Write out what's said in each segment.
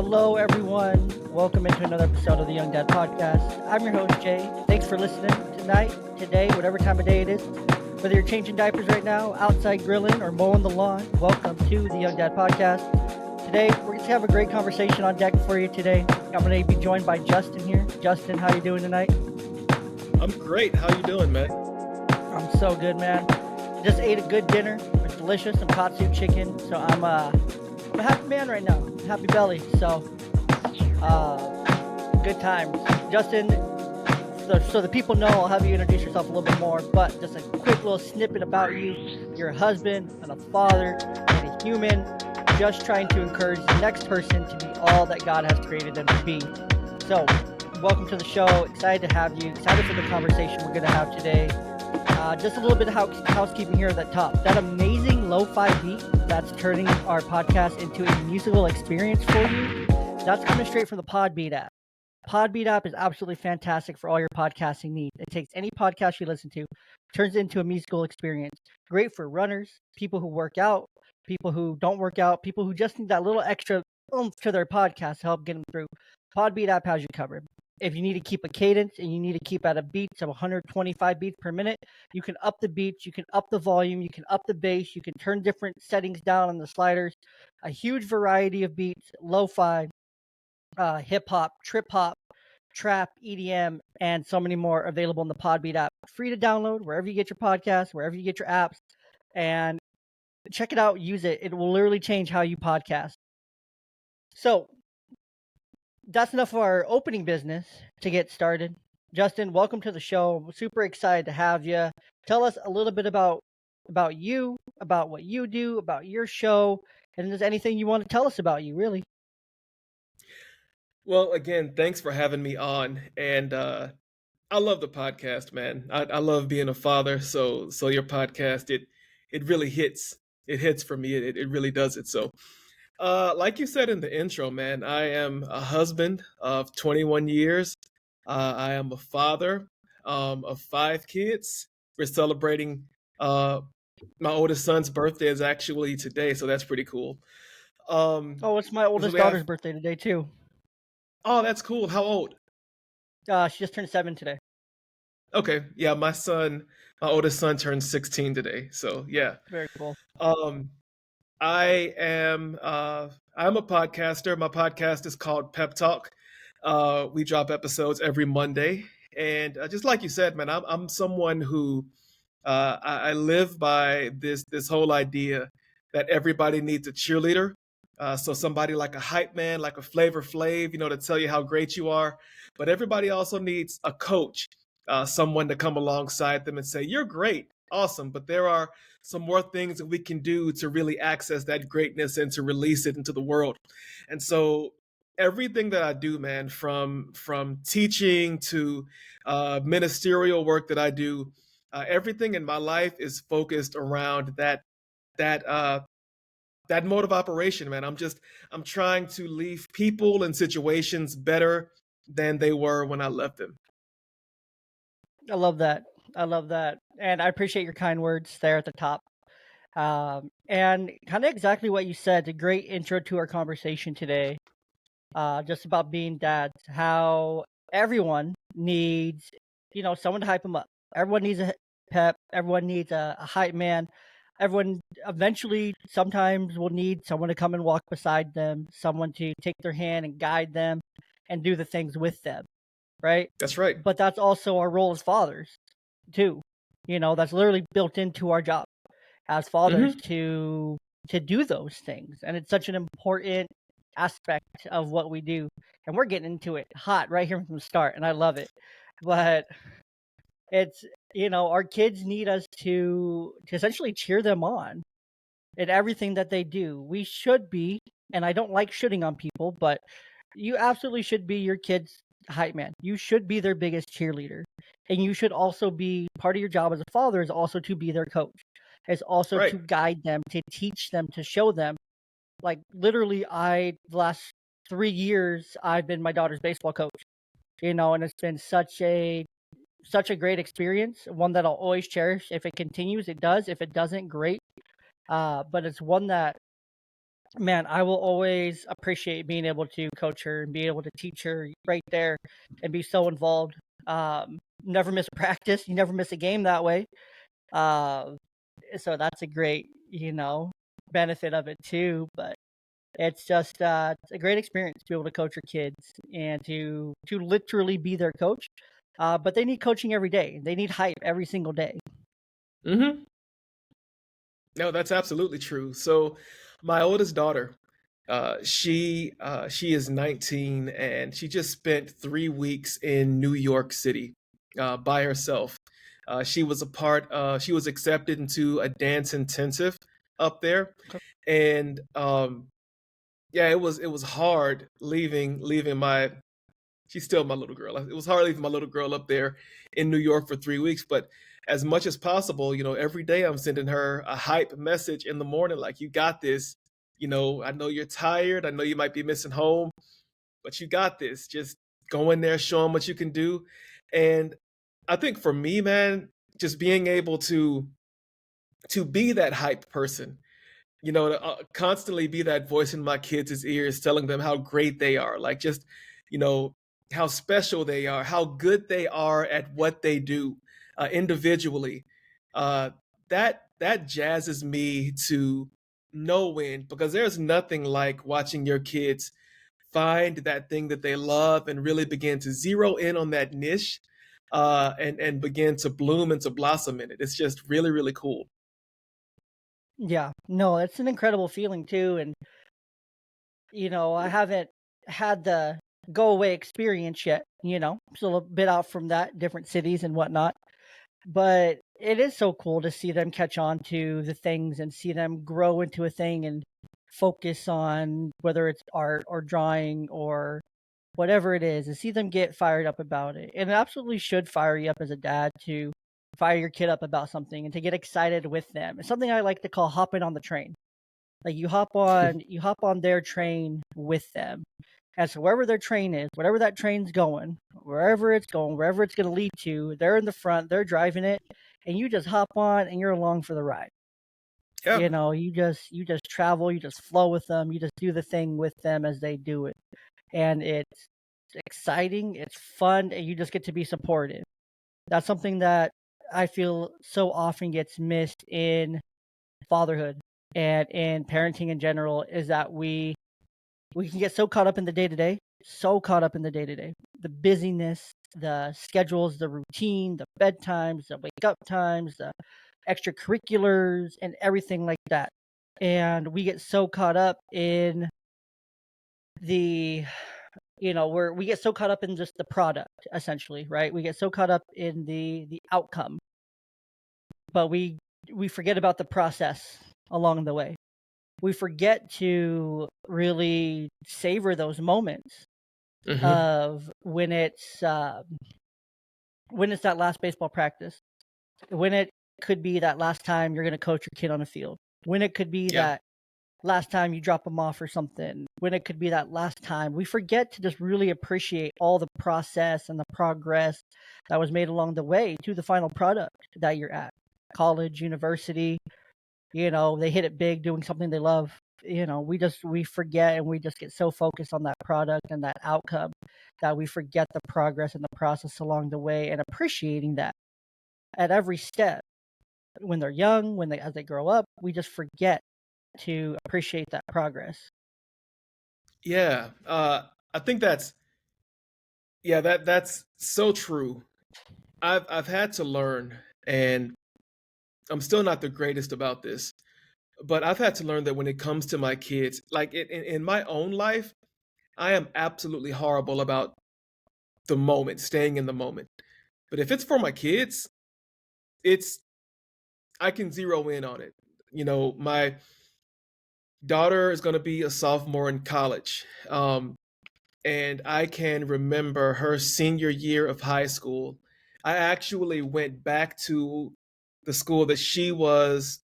Hello, everyone. Welcome into another episode of the Young Dad Podcast. I'm your host, Jey. Thanks for listening tonight, today, whatever time of day it is. Whether you're changing diapers right now, outside grilling, or mowing the lawn, welcome to the Young Dad Podcast. Today, we're going to have a great conversation on deck for you today. I'm going to be joined by Justin here. Justin, how you doing tonight? I'm great. How you doing, man? I'm so good, man. Just ate a good dinner. It was delicious, some katsu chicken. So I'm a happy man right now. Happy belly. So, good times. Justin, so the people know, I'll have you introduce yourself a little bit more, but just a quick little snippet about you. You're a husband and a father and a human, just trying to encourage the next person to be all that God has created them to be. So, welcome to the show. Excited to have you. Excited for the conversation we're going to have today. Just a little bit of housekeeping here at the top. That amazing lo-fi beat that's turning our podcast into a musical experience for you, that's coming straight from the Podbeat app. Podbeat app is absolutely fantastic for all your podcasting needs. It takes any podcast you listen to, turns it into a musical experience. Great for runners, people who work out, people who don't work out, people who just need that little extra oomph to their podcast to help get them through. Podbeat app has you covered. If you need to keep a cadence and you need to keep at a beats of 125 beats per minute, you can up the beats, you can up the volume, you can up the bass, you can turn different settings down on the sliders. A huge variety of beats, lo-fi, hip-hop, trip-hop, trap, EDM, and so many more available in the Podbeat app. Free to download wherever you get your podcasts, wherever you get your apps, and check it out, use it. It will literally change how you podcast. So, that's enough of our opening business to get started. Justin, welcome to the show. I'm super excited to have you. Tell us a little bit about you, about what you do, about your show, and if there's anything you want to tell us about you, really. Well, again, thanks for having me on. And I love the podcast, man. I love being a father. So your podcast, it really hits. It hits for me. It really does it. So, like you said in the intro, man, I am a husband of 21 years. I am a father of 5 kids. We're celebrating. My oldest son's birthday is actually today, so that's pretty cool. Oh, it's my So oldest we have. daughter's birthday today, too. Oh, that's cool. How old? She just turned 7 today. Okay, yeah, my oldest son turned 16 today. So yeah, Very cool. um, I am I'm a podcaster. My podcast is called Pep Talk. We drop episodes every Monday, and just like you said, man, I'm someone who I live by this whole idea that everybody needs a cheerleader. So somebody like a hype man, like a Flavor Flav, to tell you how great you are. But everybody also needs a coach, someone to come alongside them and say, "You're great, awesome." But there are some more things that we can do to really access that greatness and to release it into the world. And so everything that I do, man, from teaching to ministerial work that I do, everything in my life is focused around that that mode of operation, man. I'm trying to leave people and situations better than they were when I left them. I love that. I love that. And I appreciate your kind words there at the top. And kind of exactly what you said. It's a great intro to our conversation today. Just about being dads, how everyone needs, someone to hype them up. Everyone needs a pep. Everyone needs a hype man. Everyone eventually, sometimes will need someone to come and walk beside them, someone to take their hand and guide them and do the things with them, right? That's right. But that's also our role as fathers, too. That's literally built into our job as fathers Hmm. to do those things, and it's such an important aspect of what we do, and we're getting into it hot right here from the start, and I love it. But it's our kids need us to essentially cheer them on in everything that they do. We should be, and I don't like shitting on people, but you absolutely should be your kids hype man. You should be their biggest cheerleader, and you should also be part of your job as a father is also to be their coach, is also Right. to guide them, to teach them, to show them. Like literally, the last 3 years I've been my daughter's baseball coach, and it's been such a great experience, one that I'll always cherish. If it continues, it does. If it doesn't, great. But it's one that Man, I will always appreciate being able to coach her and be able to teach her right there and be so involved. Never miss practice. You never miss a game that way. Uh, so that's a great, benefit of it too. But it's just it's a great experience to be able to coach your kids and to literally be their coach. But they need coaching every day. They need hype every single day. Hmm. No, that's absolutely true. So, my oldest daughter, she is 19, and she just spent 3 weeks in New York City by herself. She was a part. She was accepted into a dance intensive up there, and yeah, it was hard leaving my. She's still my little girl. It was hard leaving my little girl up there in New York for 3 weeks, but as much as possible, every day I'm sending her a hype message in the morning, like, you got this. I know you're tired. I know you might be missing home, but you got this. Just go in there, show them what you can do. And I think for me, man, just being able to be that hype person, to constantly be that voice in my kids' ears, telling them how great they are, like, just, you know, how special they are, how good they are at what they do individually. Uh, that jazzes me to no end, because there's nothing like watching your kids find that thing that they love and really begin to zero in on that niche, and begin to bloom and to blossom in it. It's just really, really cool. Yeah, no, it's an incredible feeling too. And I haven't had the go away experience yet. Still a bit out from that, different cities and whatnot. But it is so cool to see them catch on to the things and see them grow into a thing and focus on whether it's art or drawing or whatever it is, and see them get fired up about it. And it absolutely should fire you up as a dad to fire your kid up about something and to get excited with them. It's something I like to call hopping on the train. Like you hop on their train with them. And so wherever their train is, whatever that train's going, wherever it's gonna lead to, they're in the front, they're driving it, and you just hop on and you're along for the ride. Yeah. You just travel, you just flow with them, you just do the thing with them as they do it. And it's exciting, it's fun, and you just get to be supportive. That's something that I feel so often gets missed in fatherhood and in parenting in general, is that we can get so caught up in the day to day, so caught up in the day to day, the busyness, the schedules, the routine, the bedtimes, the wake up times, the extracurriculars, and everything like that. And we get so caught up in the, we get so caught up in just the product, essentially, right? We get so caught up in the outcome, but we forget about the process along the way. We forget to really savor those moments Hmm. of when it's that last baseball practice, when it could be that last time you're going to coach your kid on the field, when it could be Yeah. that last time you drop them off or something, when it could be that last time. We forget to just really appreciate all the process and the progress that was made along the way to the final product that you're at. College, university, they hit it big doing something they love. We forget, and we just get so focused on that product and that outcome that we forget the progress and the process along the way, and appreciating that at every step. When they're young, as they grow up, we just forget to appreciate that progress. Yeah. I think that's yeah, that's so true. I've had to learn, and I'm still not the greatest about this, but I've had to learn that when it comes to my kids, like, in my own life, I am absolutely horrible about the moment, staying in the moment. But if it's for my kids, it's I can zero in on it. My daughter is going to be a sophomore in college. And I can remember her senior year of high school. I actually went back to the school that she was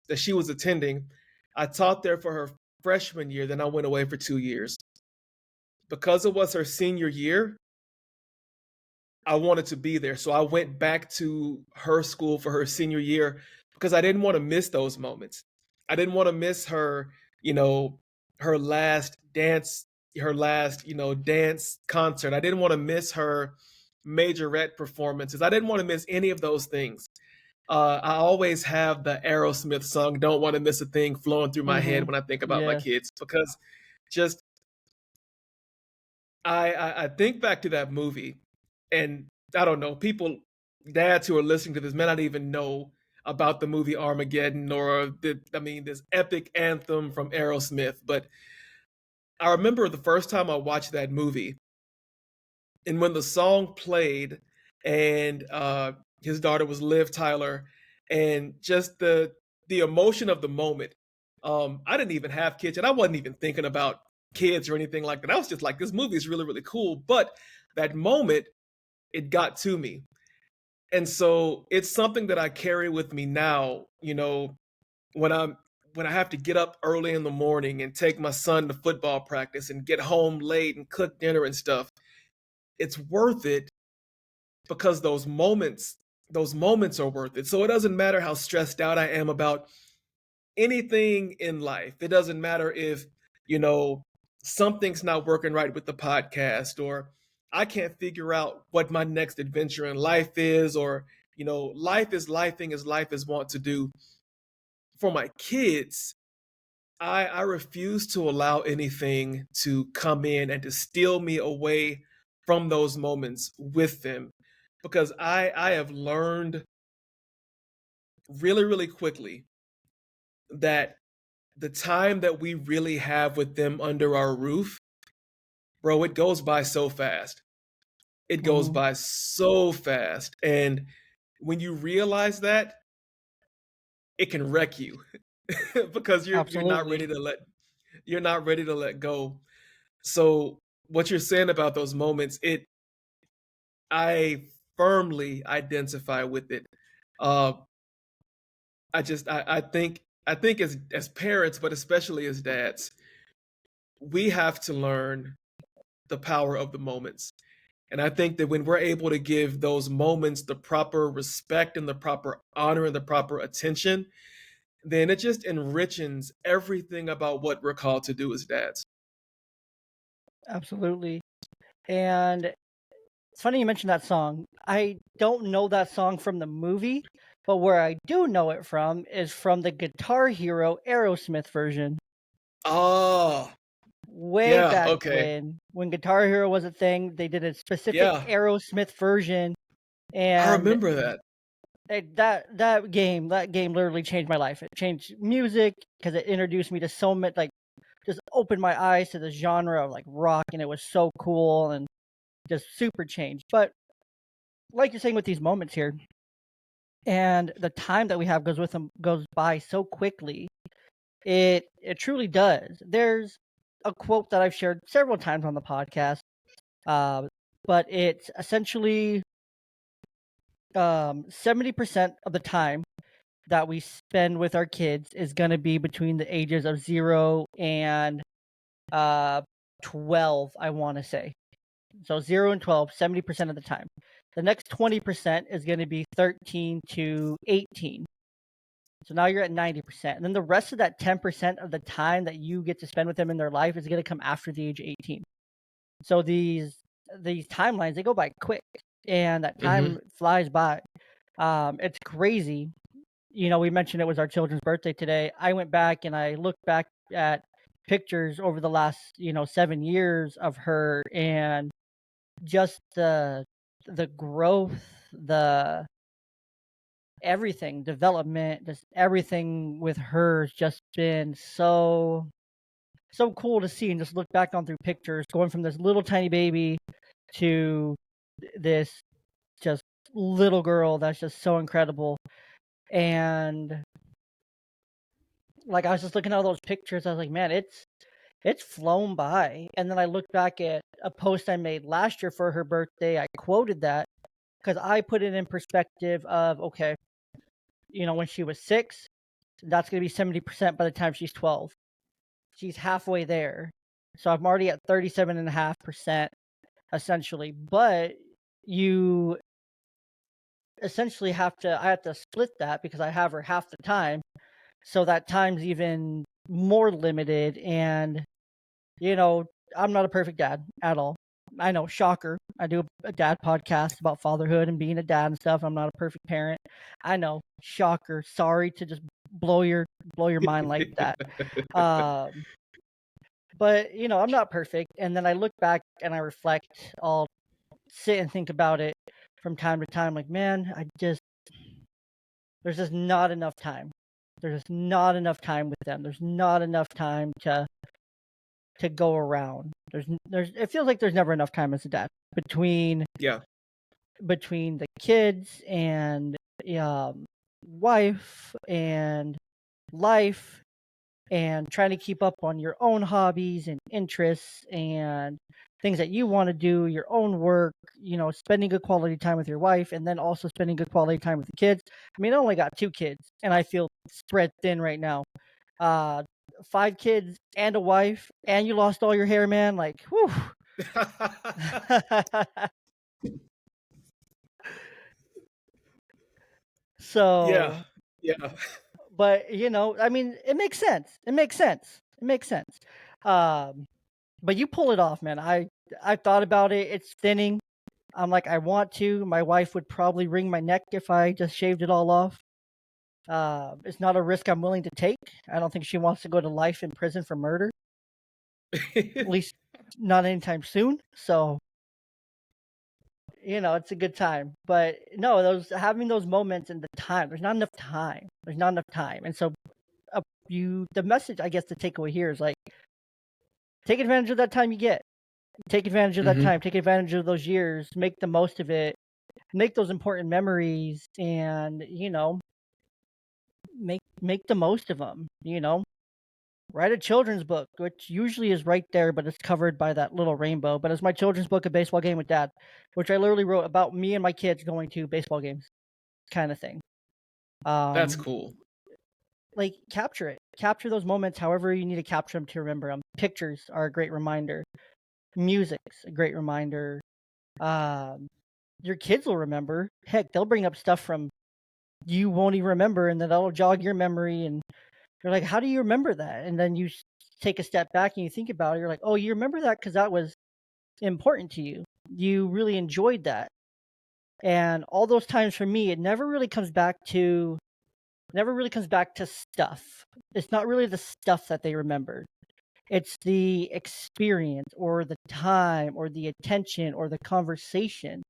attending. I taught there for her freshman year, then I went away for 2 years. Because it was her senior year, I wanted to be there. So I went back to her school for her senior year because I didn't want to miss those moments. I didn't want to miss her, you know, her last dance, dance concert. I didn't want to miss her majorette performances. I didn't want to miss any of those things. I always have the Aerosmith song "Don't Want to Miss a Thing" flowing through my head Mm-hmm. when I think about my Yes. kids, because just I think back to that movie, and I don't know, people, dads who are listening to this may not even know about the movie Armageddon, or this epic anthem from Aerosmith. But I remember the first time I watched that movie, and when the song played, and his daughter was Liv Tyler, and just the emotion of the moment. I didn't even have kids, and I wasn't even thinking about kids or anything like that. I was just like, this movie is really, really cool. But that moment, it got to me. And so it's something that I carry with me now, when I'm when I have to get up early in the morning and take my son to football practice and get home late and cook dinner and stuff. It's worth it, because those moments are worth it. So it doesn't matter how stressed out I am about anything in life. It doesn't matter if, you know, something's not working right with the podcast, or I can't figure out what my next adventure in life is, or, life is lifing as life is wont to do. For my kids, I refuse to allow anything to come in and to steal me away from those moments with them, because I have learned really, really quickly that the time that we really have with them under our roof, bro, it goes by so fast. It goes Mm-hmm. by so fast. And when you realize that, it can wreck you because you're not Absolutely. ready to let go. So what you're saying about those moments, I firmly identify with it. Uh, I think as parents, but especially as dads, we have to learn the power of the moments. And I think that when we're able to give those moments the proper respect and the proper honor and the proper attention, then it just enriches everything about what we're called to do as dads. Absolutely. And it's funny you mentioned that song. I don't know that song from the movie, but where I do know it from is from the Guitar Hero Aerosmith version. Oh, Way yeah, back okay. when Guitar Hero was a thing, they did a specific Yeah, Aerosmith version, I and remember that. that game literally changed my life. It changed music because it introduced me to so much, like, just opened my eyes to the genre of like rock, and it was so cool and just super changed. But like you're saying with these moments here, and the time that we have goes with them goes by so quickly. It truly does. There's a quote that I've shared several times on the podcast, uh, but it's essentially 70% of the time that we spend with our kids is going to be between the ages of 0 and uh, 12, I want to say. So 0 and 12, 70% of the time. The next 20% is going to be 13 to 18. So now you're at 90%. And then the rest of that 10% of the time that you get to spend with them in their life is going to come after the age of 18. So these timelines, they go by quick, and that Hmm. time flies by. It's crazy. We mentioned it was our children's birthday today. I went back and I looked back at pictures over the last, 7 years of her, and just the growth, the everything, development, just everything with her has just been so cool to see, and just look back on through pictures, going from this little tiny baby to this just little girl that's just so incredible. And like, I was just looking at all those pictures, I was like, man, it's flown by. And then I looked back at a post I made last year for her birthday. I quoted that because I put it in perspective of, okay, when she was 6, that's going to be 70% by the time she's 12. She's halfway there. So I'm already at 37.5% essentially. But you essentially I have to split that because I have her half the time. So that time's even more limited. And you know, I'm not a perfect dad at all. I know, shocker. I do a dad podcast about fatherhood and being a dad and stuff. I'm not a perfect parent. I know, shocker. Sorry to just blow your mind like that. Um, but I'm not perfect. And then I look back and I reflect. I'll sit and think about it from time to time. Like, man, there's just not enough time. There's just not enough time with them. There's not enough time to go around. It feels like there's never enough time as a dad between Yeah. the kids and wife and life and trying to keep up on your own hobbies and interests and things that you want to do, your own work, spending good quality time with your wife and then also spending good quality time with the kids. I mean, I only got 2 kids and I feel spread thin right now. 5 kids and a wife and you lost all your hair, man. Like, whew. Yeah. So, Yeah. but I mean, it makes sense. It makes sense. It makes sense. Um, but you pull it off, man. I thought about it. It's thinning. I'm like, I want to. My wife would probably wring my neck if I just shaved it all off. It's not a risk I'm willing to take. I don't think she wants to go to life in prison for murder, at least not anytime soon. So, it's a good time. But no, having those moments and the time, there's not enough time. There's not enough time. And so the message, I guess, the takeaway here is like, take advantage of that time you get. Take advantage of that Mhm. time. Take advantage of those years. Make the most of it. Make those important memories, and make the most of them. Write a children's book, which usually is right there, but it's covered by that little rainbow. But it's my children's book, A Baseball Game with Dad, which I literally wrote about me and my kids going to baseball games, kind of thing. That's Um, cool. like capture it, capture those moments, however you need to capture them to remember them. Pictures are a great reminder. Music's a great reminder. Um, your kids will remember. Heck, they'll bring up stuff from you won't even remember, and then that'll jog your memory, and you're like, "How do you remember that?" And then you take a step back and you think about it. You're like, "Oh, you remember that because that was important to you. You really enjoyed that." And all those times for me, it never really comes back to stuff. It's not really the stuff that they remember. It's the experience or the time or the attention or the conversation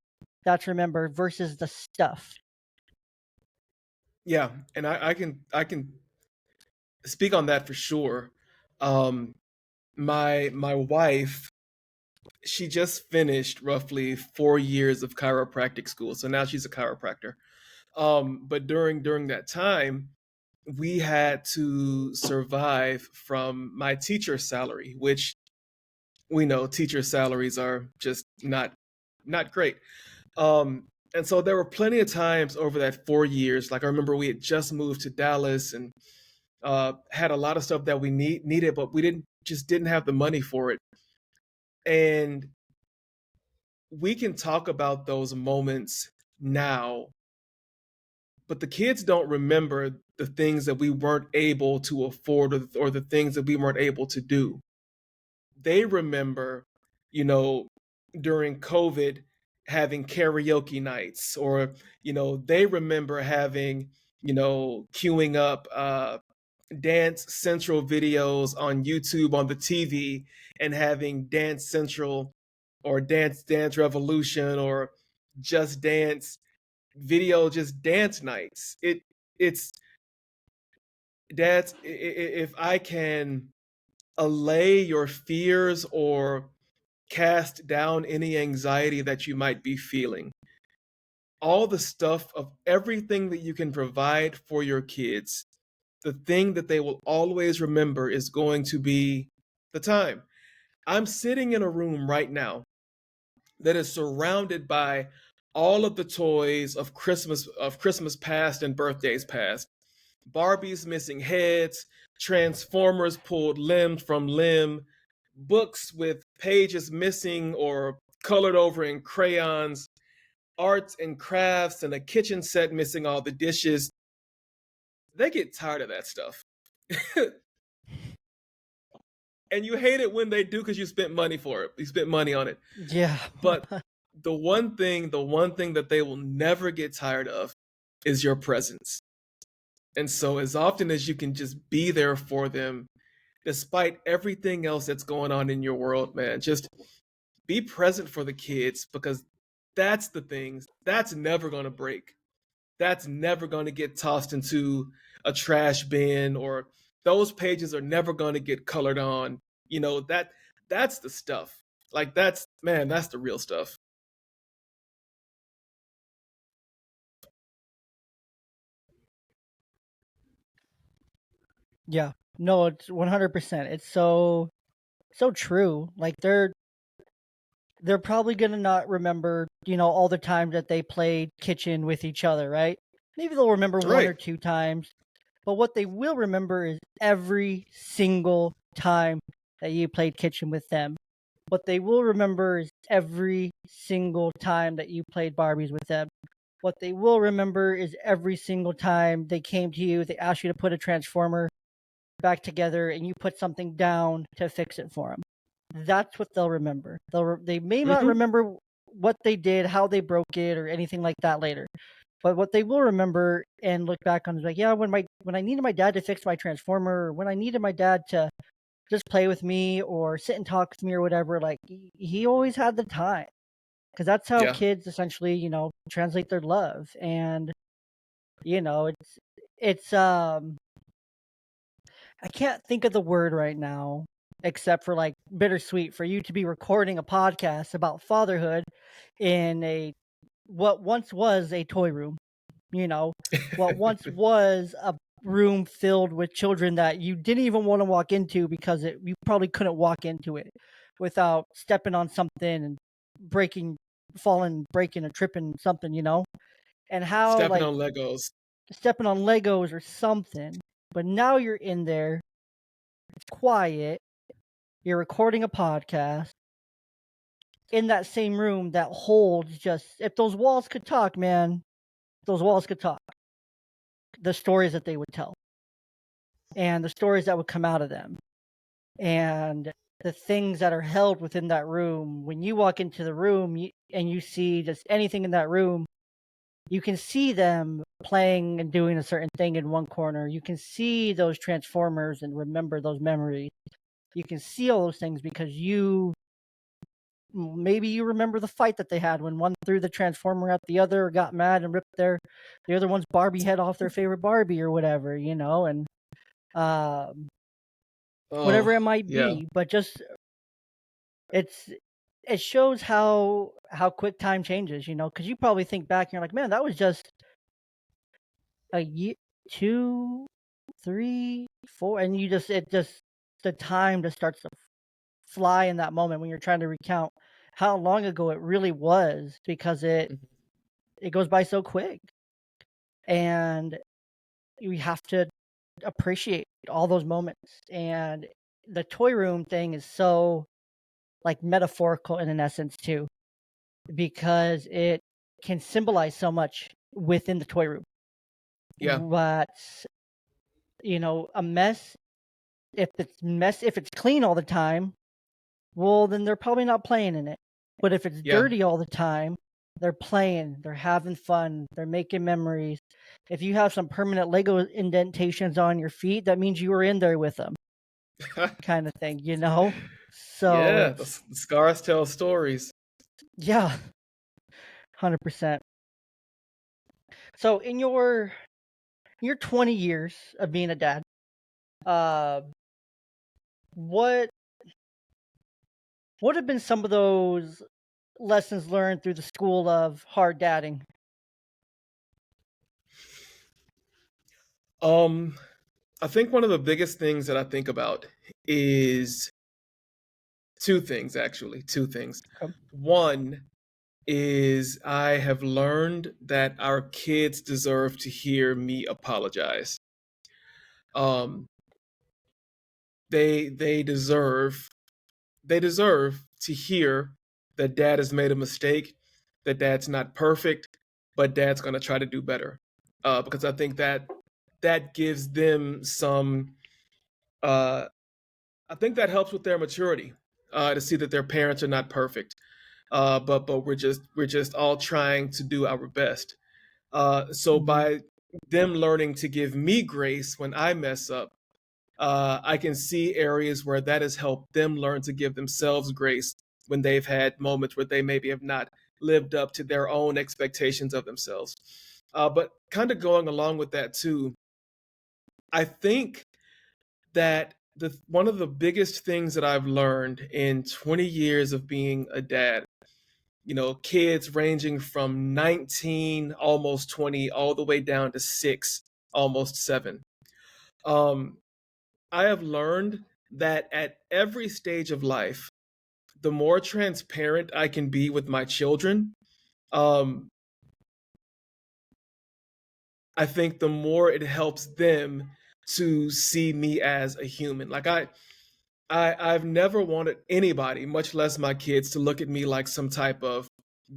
that's remembered versus the stuff. Yeah, and I can speak on that for sure. Um, my wife, she just finished roughly 4 years of chiropractic school, so now she's a chiropractor. But during that time, we had to survive from my teacher salary, which we know teacher salaries are just not great. And so there were plenty of times over that 4 years. Like I remember we had just moved to Dallas and had a lot of stuff that we needed, but we didn't have the money for it. And we can talk about those moments now, but the kids don't remember the things that we weren't able to afford or the things that we weren't able to do. They remember, you know, during COVID having karaoke nights, or they remember having, queuing up Dance Central videos on YouTube on the TV and having Dance Central or Dance Revolution or Just Dance just dance nights. It's Dads, if I can allay your fears or cast down any anxiety that you might be feeling, all the stuff of everything that you can provide for your kids, the thing that they will always remember is going to be the time. I'm sitting in a room right now that is surrounded by all of the toys of Christmas past and birthdays past. Barbies missing heads, Transformers pulled limb from limb, books with pages missing or colored over in crayons, arts and crafts, and a kitchen set missing all the dishes. They get tired of that stuff. and you hate it when they do because you spent money for it. You spent money on it. Yeah. But the one thing that they will never get tired of is your presence. And so as often as you can just be there for them, despite everything else that's going on in your world, man, just be present for the kids because that's the things that's never going to break. That's never going to get tossed into a trash bin, or those pages are never going to get colored on. That's the stuff. Like that's, man, that's the real stuff. Yeah. No, it's 100%. It's so true. Like they're probably gonna not remember, all the times that they played kitchen with each other, right? Maybe they'll remember one or Right. two times, but what they will remember is every single time that you played kitchen with them. What they will remember is every single time that you played Barbies with them. What they will remember is every single time they came to you, they asked you to put a transformer back together, and you put something down to fix it for them. That's what they'll remember. They may not Hmm. remember what they did, how they broke it, or anything like that later. But what they will remember and look back on is like, yeah, when I needed my dad to fix my transformer, or when I needed my dad to just play with me or sit and talk with me or whatever, like he always had the time, because that's how Yeah. kids essentially, translate their love. And it's I can't think of the word right now, except for like bittersweet for you to be recording a podcast about fatherhood in a what once was a toy room, you know, what once was a room filled with children that you didn't even want to walk into because you probably couldn't walk into it without stepping on something and breaking, falling, breaking, or tripping something, and how Stepping like on Legos. stepping on Legos or something. But now you're in there, it's quiet, you're recording a podcast in that same room that holds just, if those walls could talk, man, those walls could talk. The stories that they would tell and the stories that would come out of them and the things that are held within that room. When you walk into the room and you see just anything in that room, you can see them playing and doing a certain thing in one corner. You can see those transformers and remember those memories. You can see all those things because maybe you remember the fight that they had when one threw the transformer at the other, or got mad and ripped the other one's Barbie head off their favorite Barbie or whatever, and um, Oh, whatever it might yeah. be. But just it's it shows how quick time changes, because you probably think back and you're like, man, that was just a year, 2, 3, 4, and it just the time just starts to fly in that moment when you're trying to recount how long ago it really was, because Mhm. it goes by so quick. And we have to appreciate all those moments. And the toy room thing is so like metaphorical in an essence too, because it can symbolize so much within the toy room. Yeah. But a mess, if it's clean all the time, well, then they're probably not playing in it. But if it's Yeah. dirty all the time, they're playing, they're having fun, they're making memories. If you have some permanent Lego indentations on your feet, that means you were in there with them, kind of thing. So Yeah. The, it's, the scars tell stories. yeah, 100%. So in your 20 years of being a dad, uh, what what have been some of those lessons learned through the school of hard dadding? Um, I think one of the biggest things that I think about is two things, actually. Two things. Okay. One is I have learned that our kids deserve to hear me apologize. Um, they deserve to hear that dad has made a mistake, that dad's not perfect, but dad's gonna try to do better. Because I think that gives them some uh I think that helps with their maturity, to see that their parents are not perfect, but we're just all trying to do our best. So Hmm. by them learning to give me grace when I mess up, I can see areas where that has helped them learn to give themselves grace when they've had moments where they maybe have not lived up to their own expectations of themselves. But kind of going along with that too, I think that the one of the biggest things that I've learned in 20 years of being a dad, kids ranging from 19, almost 20, all the way down to 6, almost 7. Um, I have learned that at every stage of life, the more transparent I can be with my children, um, I think the more it helps them to see me as a human. Like I've never wanted anybody, much less my kids, to look at me like some type of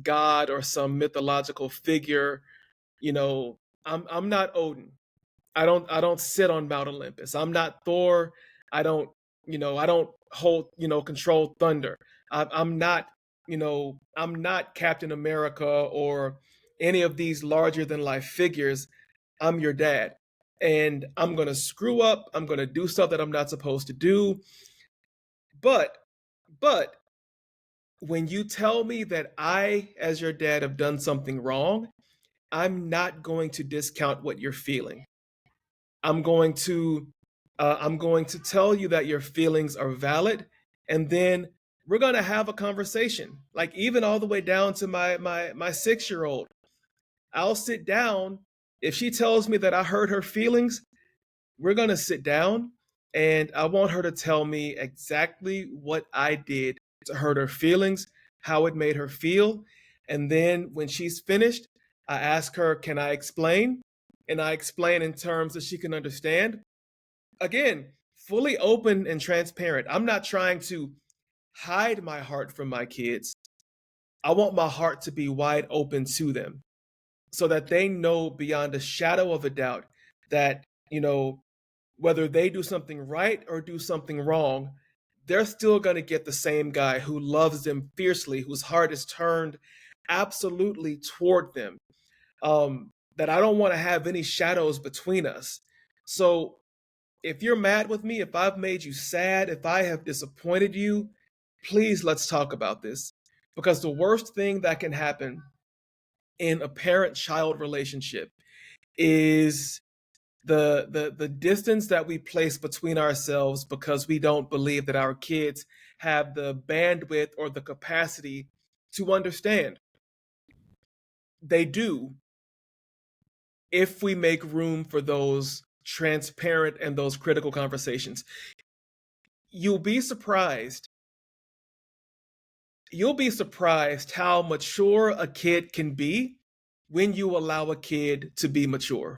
god or some mythological figure. You know, I'm not Odin. I don't sit on Mount Olympus. I'm not Thor. I don't hold, control thunder. I'm not Captain America or any of these larger than life figures. I'm your dad. And I'm going to screw up. I'm going to do stuff that I'm not supposed to do. But but when you tell me that I as your dad have done something wrong, I'm not going to discount what you're feeling. I'm going to tell you that your feelings are valid, and then we're going to have a conversation. Like even all the way down to my 6-year-old. I'll sit down if she tells me that I hurt her feelings. We're going to sit down, and I want her to tell me exactly what I did to hurt her feelings, how it made her feel. And then when she's finished, I ask her, "Can I explain?" And I explain in terms that she can understand. Again, fully open and transparent. I'm not trying to hide my heart from my kids. I want my heart to be wide open to them so that they know beyond a shadow of a doubt that, whether they do something right or do something wrong, they're still going to get the same guy who loves them fiercely, whose heart is turned absolutely toward them. That I don't want to have any shadows between us. So if you're mad with me, if I've made you sad, if I have disappointed you, please let's talk about this. Because the worst thing that can happen in a parent-child relationship is the distance that we place between ourselves because we don't believe that our kids have the bandwidth or the capacity to understand. They do if we make room for those transparent and those critical conversations. You'll be surprised. You'll be surprised how mature a kid can be when you allow a kid to be mature.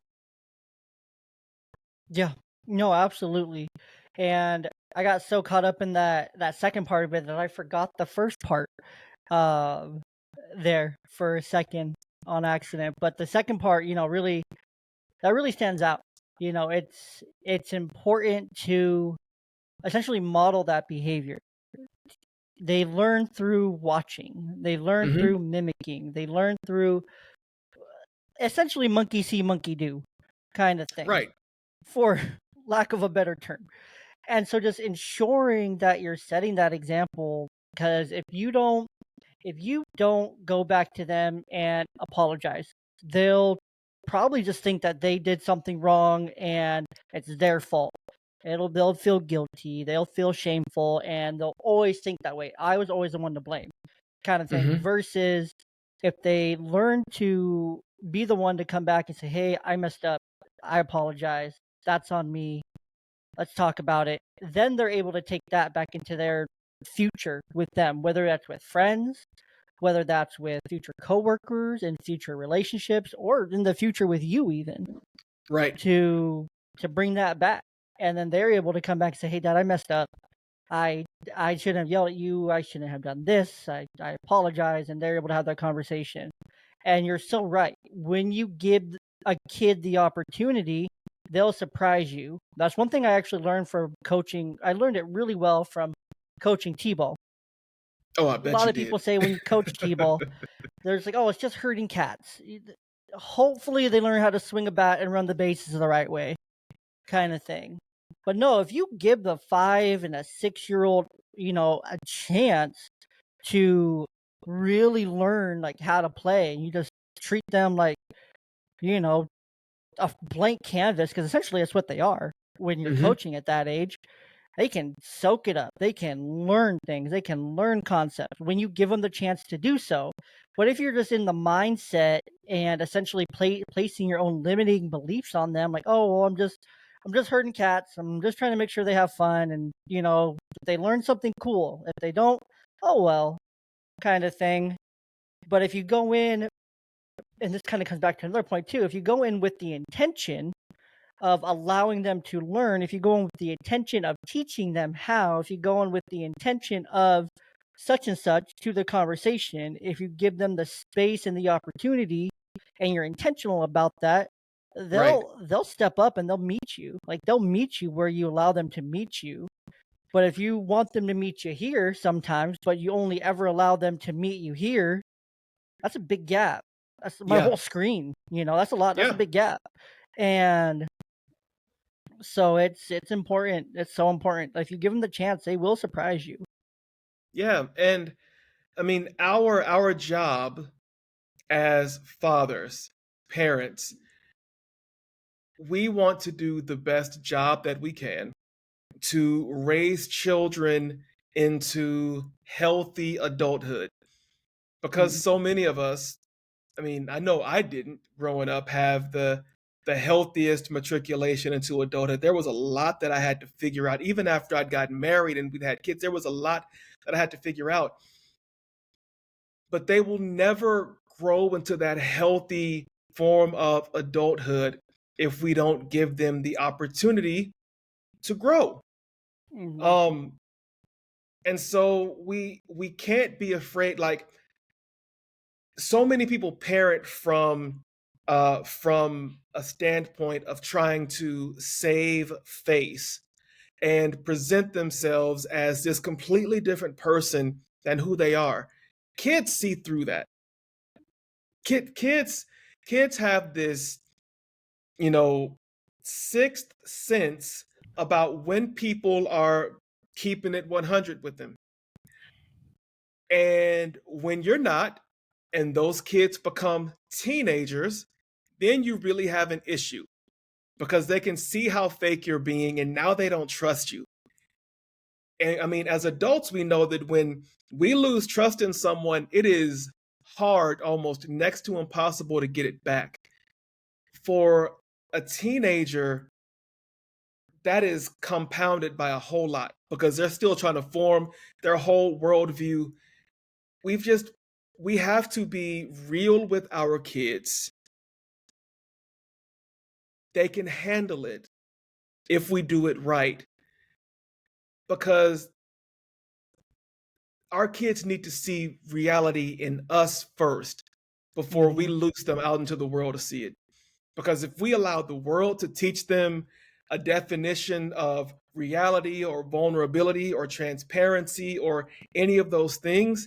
Yeah, no, absolutely. And I got so caught up in that second part of it that I forgot the first part uh, there for a second on accident. But the second part, really that really stands out. It's important to essentially model that behavior. They learn through watching. They learn Hmm. through mimicking. They learn through essentially monkey see, monkey do kind of thing, Right. for lack of a better term. And so just ensuring that you're setting that example, because if you don't go back to them and apologize, they'll probably just think that they did something wrong and it's their fault. They'll feel guilty, they'll feel shameful, and they'll always think that way. I was always the one to blame, kind of thing. Hmm. Versus if they learn to be the one to come back and say, "Hey, I messed up. I apologize. That's on me. Let's talk about it." Then they're able to take that back into their future with them, whether that's with friends, whether that's with future coworkers and future relationships, or in the future with you even, Right. to bring that back. And then they're able to come back and say, "Hey, Dad, I messed up. I I shouldn't have yelled at you. I shouldn't have done this. I apologize." And they're able to have that conversation. And you're so right. When you give a kid the opportunity, they'll surprise you. That's one thing I actually learned from coaching. I learned it really well from coaching T-ball. Oh, I A bet lot you of people did. say when you coach T-ball, there's like, oh, it's just herding cats. Hopefully, they learn how to swing a bat and run the bases the right way, kind of thing. But no, if you give the 5 and a 6-year-old, a chance to really learn like how to play, and you just treat them like, you know, a blank canvas, because essentially that's what they are when you're Hmm. coaching at that age. They can soak it up. They can learn things. They can learn concepts when you give them the chance to do so. But if you're just in the mindset and essentially placing your own limiting beliefs on them, like, oh, well, I'm just herding cats. I'm just trying to make sure they have fun, and if they learn something cool. If they don't, oh well, kind of thing. But if you go in, and this kind of comes back to another point too, if you go in with the intention of allowing them to learn, if you go in with the intention of teaching them how, if you go in with the intention of such and such to the conversation, if you give them the space and the opportunity and you're intentional about that, Right. they'll step up and they'll meet you. Like they'll meet you where you allow them to meet you. But if you want them to meet you here sometimes, but you only ever allow them to meet you here, that's a big gap. That's my Yeah. whole screen, that's a lot. That's a Yeah. big gap. And so it's important. It's so important. If you give them the chance, they will surprise you. Yeah. And I mean, our job as fathers, parents, we want to do the best job that we can to raise children into healthy adulthood, because Mhm. so many of us, I mean, I know I didn't growing up have the healthiest matriculation into adulthood. There was a lot that I had to figure out even after I'd gotten married and we'd had kids. There was a lot that I had to figure out. But they will never grow into that healthy form of adulthood if we don't give them the opportunity to grow. Mhm. Um and so we can't be afraid, like so many people parent from a standpoint of trying to save face and present themselves as this completely different person than who they are. Kids see through that. Kids have this, you know, sixth sense about when people are keeping it 100 with them. And when you're not, and those kids become teenagers, then you really have an issue because they can see how fake you're being and now they don't trust you. And I mean, as adults, we know that when we lose trust in someone, it is hard, almost next to impossible to get it back. For a teenager, that is compounded by a whole lot because they're still trying to form their whole worldview. We've just, we have to be real with our kids. They can handle it if we do it right, because our kids need to see reality in us first before we Mhm. loose them out into the world to see it. Because if we allow the world to teach them a definition of reality or vulnerability or transparency or any of those things,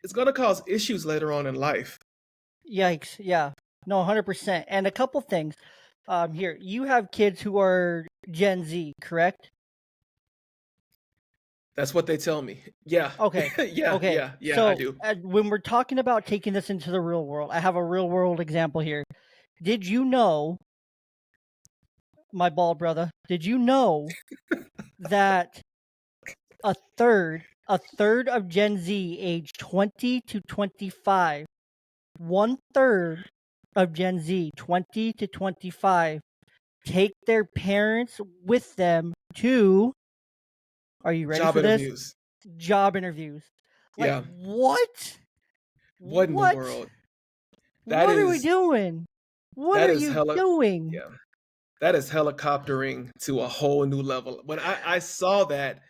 it's going to cause issues later on in life. Yikes! Yeah, no, 100%. And a couple things. Here you have kids who are Gen Z, correct? That's what they tell me. Yeah. Okay, Yeah, okay. yeah, yeah, I So do. when we're talking about taking this into the real world, I have a real world example here. Did you know, my bald brother? Did you know that a third of Gen Z age 20 to 25, one third of Gen Z 20 to 25 take their parents with them to, are you ready Job for this? interviews. Job interviews. Like, Yeah. what? What in the What? world? That What are we is doing? What that are is you hella doing? yeah. That is helicoptering to a whole new level. When I saw that,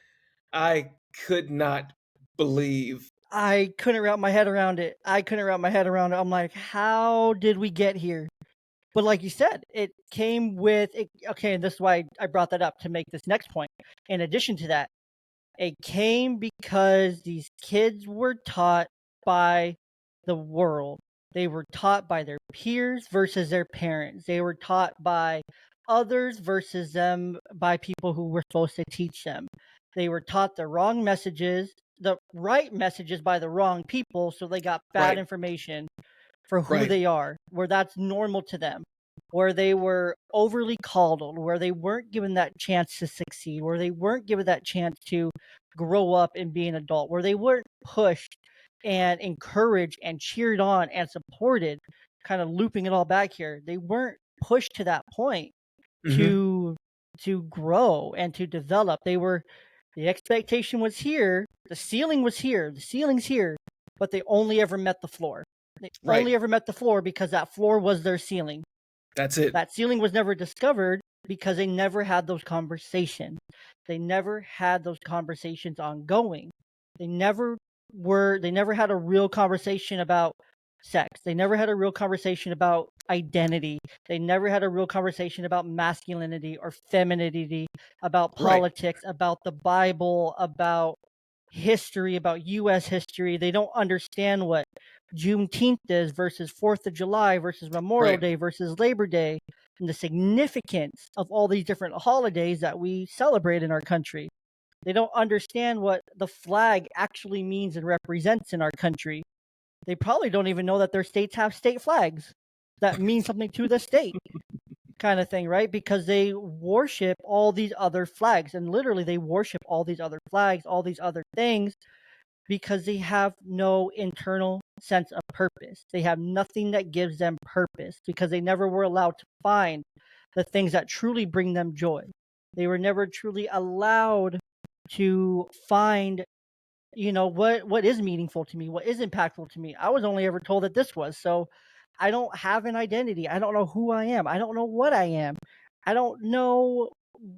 I could not believe. I couldn't wrap my head around it. I couldn't wrap my head around it. I'm like, how did we get here? But like you said, it came with it, okay, and this is why I brought that up to make this next point. In addition to that, it came because these kids were taught by the world. They were taught by their peers versus their parents. They were taught by others versus them by people who were supposed to teach them. They were taught the wrong messages, the right messages by the wrong people, so they got bad Right. information for who Right. they are, where that's normal to them, where they were overly coddled, where they weren't given that chance to succeed, where they weren't given that chance to grow up and be an adult, where they weren't pushed and encouraged and cheered on and supported, kind of looping it all back here. They weren't pushed to that point Hmm. to grow and to develop. They were the expectation was here, the ceiling was here, the ceiling's here, but they only ever met the floor. They Right. only ever met the floor because that floor was their ceiling. That's it. That ceiling was never discovered because they never had those conversations. They never had those conversations ongoing. They never they never had a real conversation about sex. They never had a real conversation about identity. They never had a real conversation about masculinity or femininity, about Right. politics, about the Bible, about history, about US history. They don't understand what Juneteenth is versus 4th of July versus Memorial Right. Day versus Labor Day, and the significance of all these different holidays that we celebrate in our country. They don't understand what the flag actually means and represents in our country. They probably don't even know that their states have state flags that mean something to the state, kind of thing, right? Because they worship all these other flags, and literally they worship all these other flags, all these other things, because they have no internal sense of purpose. They have nothing that gives them purpose because they never were allowed to find the things that truly bring them joy. They were never truly allowed to find, what is meaningful to me, what is impactful to me. I was only ever told that this was. So I don't have an identity. I don't know who I am. I don't know what I am. I don't know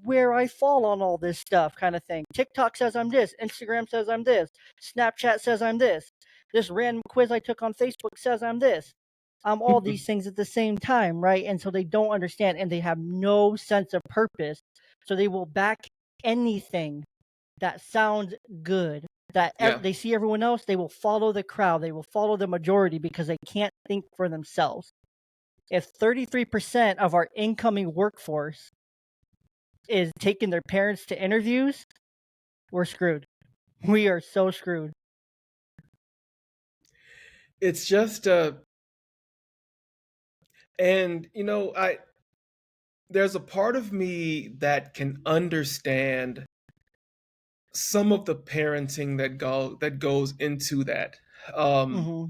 where I fall on all this stuff, kind of thing. TikTok says I'm this, Instagram says I'm this, Snapchat says I'm this random quiz I took on Facebook says I'm this. I'm all these things at the same time, right? And so they don't understand and they have no sense of purpose. So they will back anything that sounds good, that Yeah. they see everyone else, they will follow the crowd, they will follow the majority because they can't think for themselves. If 33% of our incoming workforce is taking their parents to interviews, we're screwed. We are so screwed. It's just and I there's a part of me that can understand some of the parenting that goes into that. Um Hmm.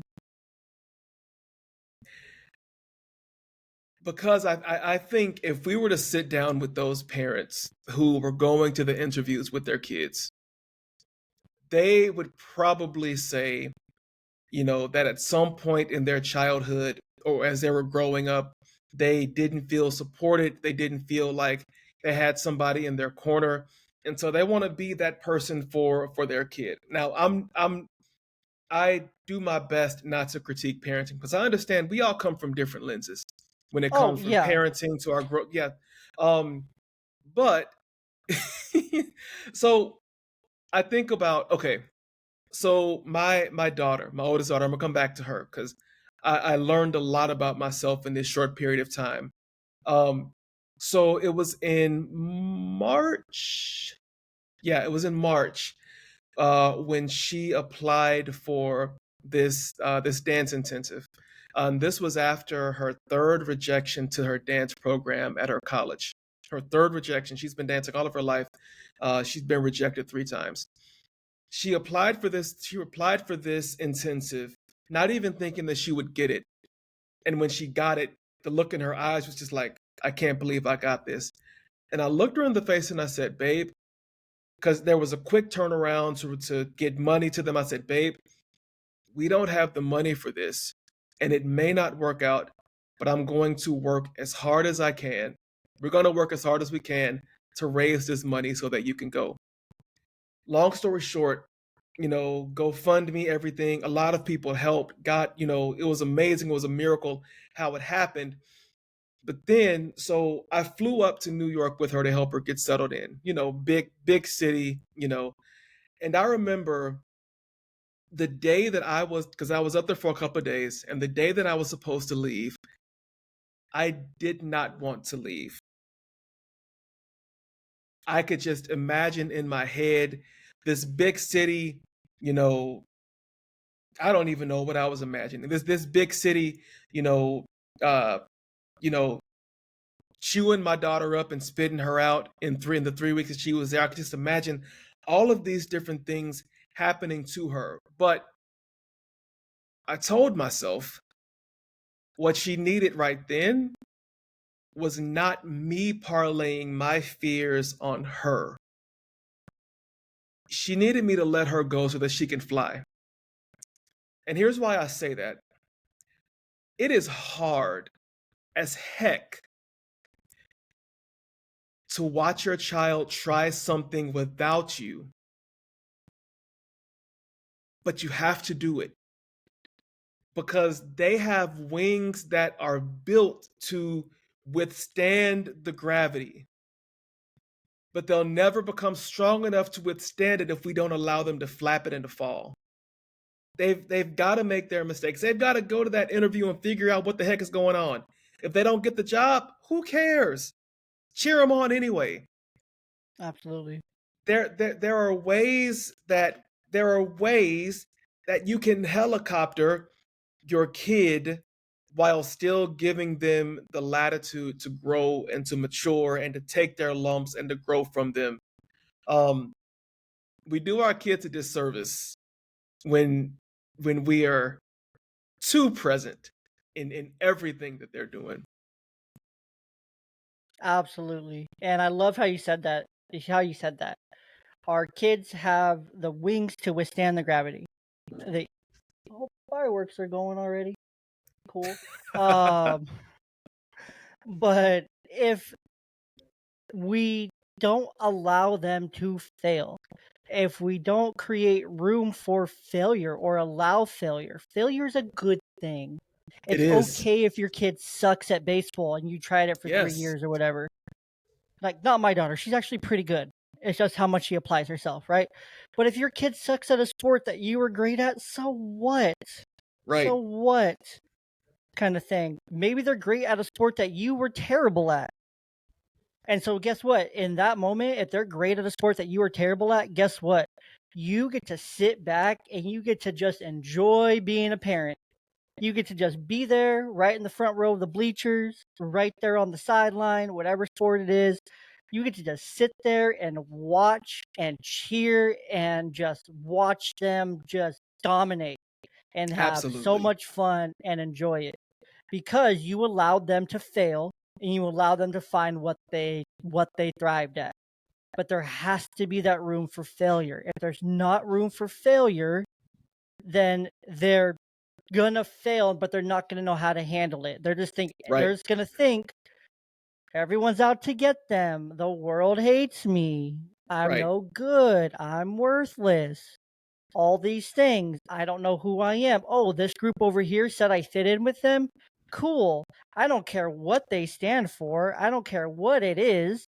because I think if we were to sit down with those parents who were going to the interviews with their kids, they would probably say, that at some point in their childhood or as they were growing up, they didn't feel supported. They didn't feel like they had somebody in their corner. And so they want to be that person for their kid. Now, I do my best not to critique parenting because I understand we all come from different lenses when it Oh comes from yeah. parenting to our growth. Yeah. But so I think about, okay, so my daughter, my oldest daughter, I'm gonna come back to her because I learned a lot about myself in this short period of time. Um, so it was in March. Yeah, it was in March when she applied for this dance intensive. This was after her third rejection to her dance program at her college. Her third rejection. She's been dancing all of her life. She's been rejected 3 times. She applied for this intensive, not even thinking that she would get it. And when she got it, the look in her eyes was just like, I can't believe I got this. And I looked her in the face and I said, babe, because there was a quick turnaround to get money to them. I said, babe, we don't have the money for this. And it may not work out, but I'm going to work as hard as I can. We're going to work as hard as we can to raise this money so that you can go. Long story short, GoFundMe, everything. A lot of people helped. Got, it was amazing. It was a miracle how it happened. But then, so I flew up to New York with her to help her get settled in, big city, and I remember the day that because I was up there for a couple of days, and the day that I was supposed to leave, I did not want to leave. I could just imagine in my head this big city, you know, I don't even know what I was imagining. This big city, you know, uh, you know, chewing my daughter up and spitting her out in the 3 weeks that she was there. I could just imagine all of these different things happening to her. But I told myself what she needed right then was not me parlaying my fears on her. She needed me to let her go so that she can fly. And here's why I say that. It is hard as heck to watch your child try something without you, but you have to do it because they have wings that are built to withstand the gravity, but they'll never become strong enough to withstand it if we don't allow them to flap it and to fall. They've got to make their mistakes. They've got to go to that interview and figure out what the heck is going on. If they don't get the job, who cares? Cheer them on anyway. Absolutely. There are ways that you can helicopter your kid while still giving them the latitude to grow and to mature and to take their lumps and to grow from them. We do our kids a disservice when we are too present in everything that they're doing. Absolutely. And I love how you said that. Our kids have the wings to withstand the gravity. They Oh, fireworks are going already. Cool. Um, but if we don't allow them to fail, if we don't create room for failure or allow failure, failure is a good thing. It It's is. okay if your kid sucks at baseball and you tried it for 3 Yes. years or whatever. Like, not my daughter. She's actually pretty good. It's just how much she applies herself, right? But if your kid sucks at a sport that you were great at, so what? So Right. what? Kind of thing. Maybe they're great at a sport that you were terrible at. And so guess what? In that moment, if they're great at a sport that you were terrible at, guess what? You get to sit back and you get to just enjoy being a parent. You get to just be there right in the front row of the bleachers, right there on the sideline, whatever sport it is. You get to just sit there and watch and cheer and just watch them just dominate and have so Absolutely. much fun and enjoy it because you allowed them to fail and you allow them to find what they thrived at. But there has to be that room for failure. If there's not room for failure, then they're gonna fail, but they're not gonna know how to handle it. Right. They're just gonna think everyone's out to get them. The world hates me. I'm Right. no good. I'm worthless. All these things. I don't know who I am. Oh, this group over here said I fit in with them. Cool. I don't care what they stand for. I don't care what it is.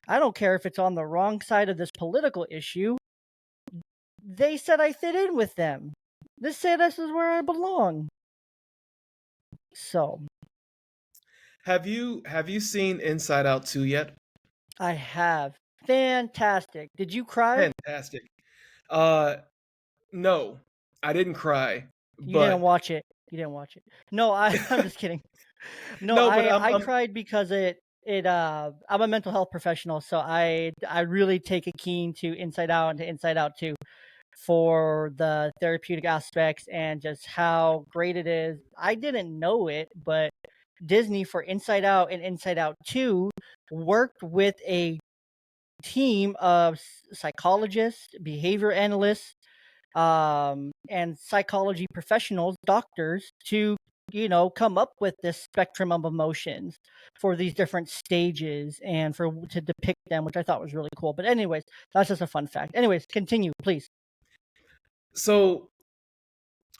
I don't care if it's on the wrong side of this political issue. They said I fit in with them. This is where I belong. So, Have you seen Inside Out 2 yet? I have. Fantastic. Did you cry? Fantastic. Uh no, I didn't cry, You didn't but watch it. You didn't watch it. No, I'm just kidding. No, no, but I I'm cried because I'm a mental health professional, so I really take a keen to Inside Out and to Inside Out 2 for the therapeutic aspects and just how great it is. I didn't know it, but Disney for Inside Out and Inside Out 2 worked with a team of psychologists, behavior analysts, and psychology professionals, doctors, to come up with this spectrum of emotions for these different stages and for to depict them, which I thought was really cool. But anyways, that's just a fun fact. Anyways, continue, please. so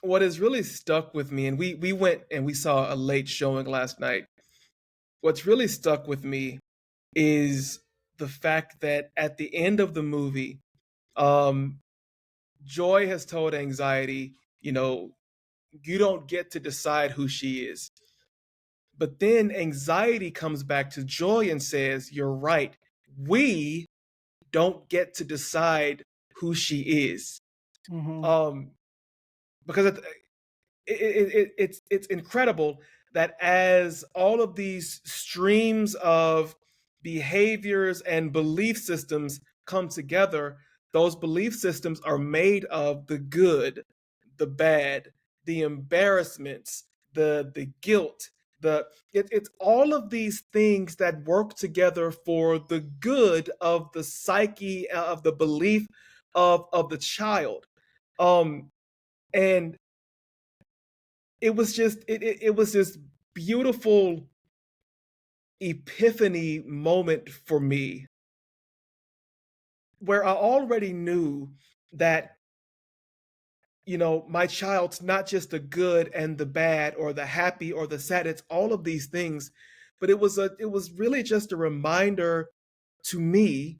what has really stuck with me, and we went and we saw a late showing last night, what's really stuck with me is the fact that at the end of the movie, um, Joy has told Anxiety, you know, you don't get to decide who she is. But then Anxiety comes back to Joy and says, you're right. We don't get to decide who she is. Mm-hmm. Um, because it's incredible that as all of these streams of behaviors and belief systems come together, those belief systems are made of the good, the bad, the embarrassments, the guilt, it's all of these things that work together for the good of the psyche, of the belief of the child. um and it was this beautiful epiphany moment for me where I already knew that, my child's not just the good and the bad or the happy or the sad, it's all of these things. But it was really just a reminder to me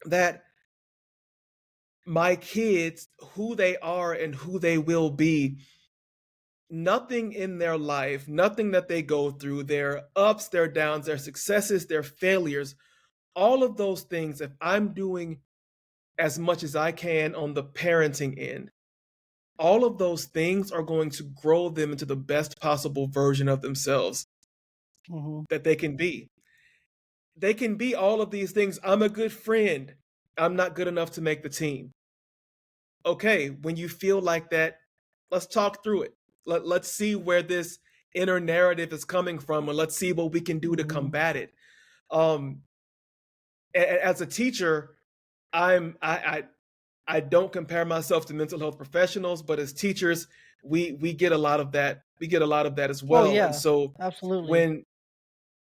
that my kids, who they are and who they will be, nothing in their life, nothing that they go through, their ups, their downs, their successes, their failures, all of those things, if I'm doing as much as I can on the parenting end, all of those things are going to grow them into the best possible version of themselves Mm-hmm. that they can be. They can be all of these things. I'm a good friend. I'm not good enough to make the team. Okay, when you feel like that, let's talk through it. Let's see where this inner narrative is coming from, and let's see what we can do to Mm-hmm. combat it. Um, as a teacher, I'm I don't compare myself to mental health professionals, but as teachers, we get a lot of that. We get a lot of that as Oh well. And yeah, so absolutely. when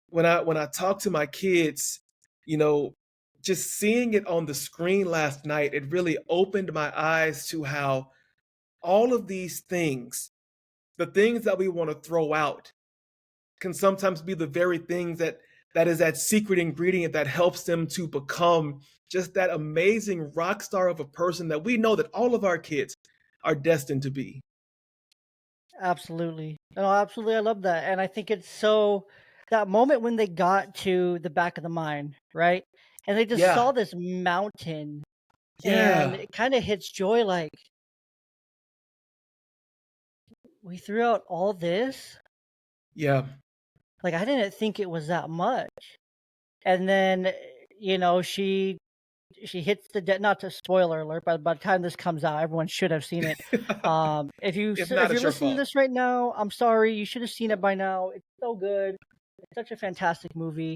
when I talk to my kids, you know, just seeing it on the screen last night, it really opened my eyes to how all of these things, the things that we want to throw out, can sometimes be the very things that is that secret ingredient that helps them to become just that amazing rock star of a person that we know that all of our kids are destined to be. Absolutely. No, absolutely. I love that. And I think it's so that moment when they got to the back of the mine, right? And they just Yeah. saw this mountain and Yeah. it kind of hits Joy like, we threw out all this? Yeah. Like, I didn't think it was that much. And then, you know, she hits the debt. Not to spoiler alert, but by the time this comes out, everyone should have seen it. If If not, you're it's your listening to fault. this right now, I'm sorry. You should have seen it by now. It's so good. It's such a fantastic movie.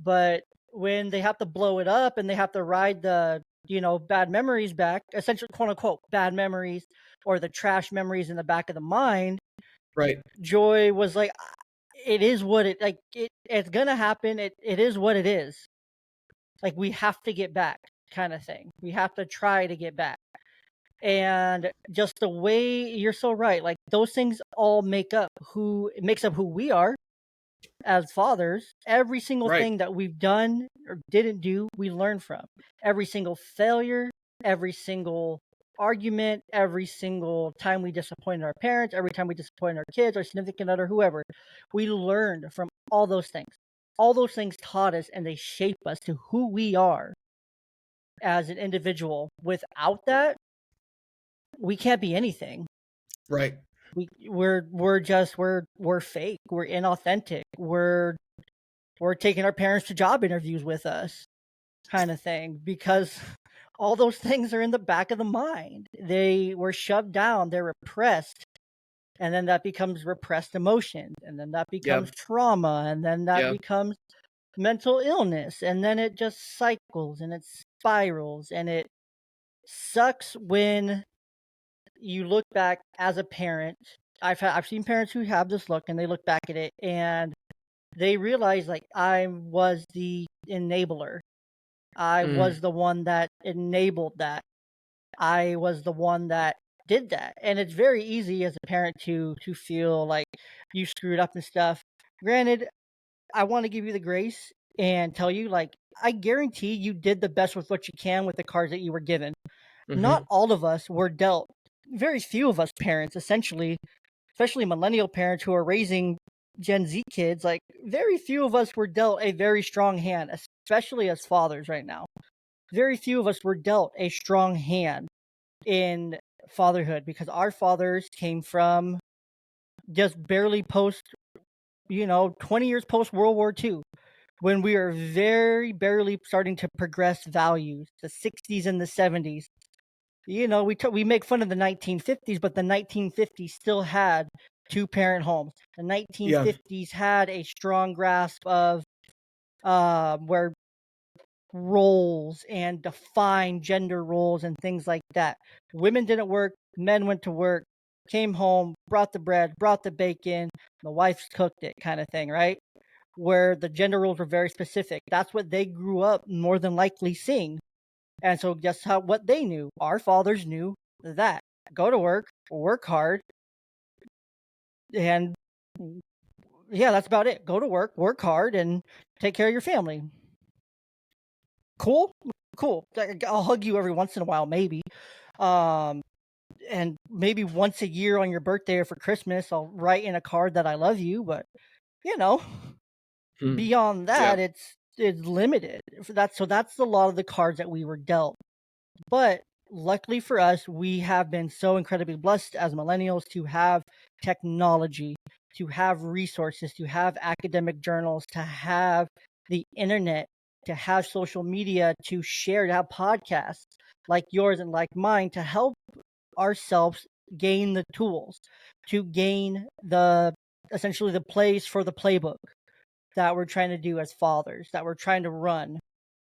But when they have to blow it up and they have to ride the bad memories back, essentially quote unquote bad memories or the trash memories in the back of the mind, Right. Joy was like, it is what it's gonna happen. It is what it is. Like we have to get back, kind of thing. We have to try to get back. And just the way you're so right, like those things all makes up who we are as fathers. Every single Right. thing that we've done or didn't do, we learn from. Every single failure, every single argument, every single time we disappointed our parents, every time we disappointed our kids, our significant other, whoever, we learned from all those things. All those things taught us and they shape us to who we are as an individual. Without that, we can't be anything. Right. We're fake. We're inauthentic. We're taking our parents to job interviews with us, kind of thing, because all those things are in the back of the mind. They were shoved down. They're repressed, and then that becomes repressed emotions, and then that Yeah. becomes trauma, and then that Yeah. becomes mental illness, and then it just cycles and it spirals, and it sucks when you look back as a parent. I've seen parents who have this look and they look back at it and they realize like I was the enabler. I Mm. was the one that enabled that. I was the one that did that. And it's very easy as a parent to feel like you screwed up and stuff. Granted, I want to give you the grace and tell you, like, I guarantee you did the best with what you can with the cards that you were given. Not Hmm. all of us were dealt, very few of us parents, essentially, especially millennial parents who are raising Gen Z kids, like, very few of us were dealt a very strong hand, especially as fathers right now. Very few of us were dealt a strong hand in fatherhood because our fathers came from just barely post, 20 years post World War II, when we are very barely starting to progress values, the 60s and the 70s. We make fun of the 1950s, but the 1950s still had two-parent homes. The Yeah. 1950s had a strong grasp of where roles and defined gender roles and things like that. Women didn't work, men went to work, came home, brought the bread, brought the bacon, the wives cooked it, kind of thing, right? Where the gender roles were very specific. That's what they grew up more than likely seeing. And so guess what they knew? Our fathers knew that. Go to work hard, and yeah, that's about it. Go to work hard, and take care of your family. Cool? Cool. I'll hug you every once in a while, maybe. Um, and maybe once a year on your birthday or for Christmas, I'll write in a card that I love you. But you know, Hmm. beyond Yeah. that, it's limited. That's a lot of the cards that we were dealt. But luckily for us, we have been so incredibly blessed as millennials to have technology, to have resources, to have academic journals, to have the internet, to have social media, to share, to have podcasts like yours and like mine to help ourselves gain the tools, to gain the essentially the plays for the playbook that we're trying to do as fathers, that we're trying to run,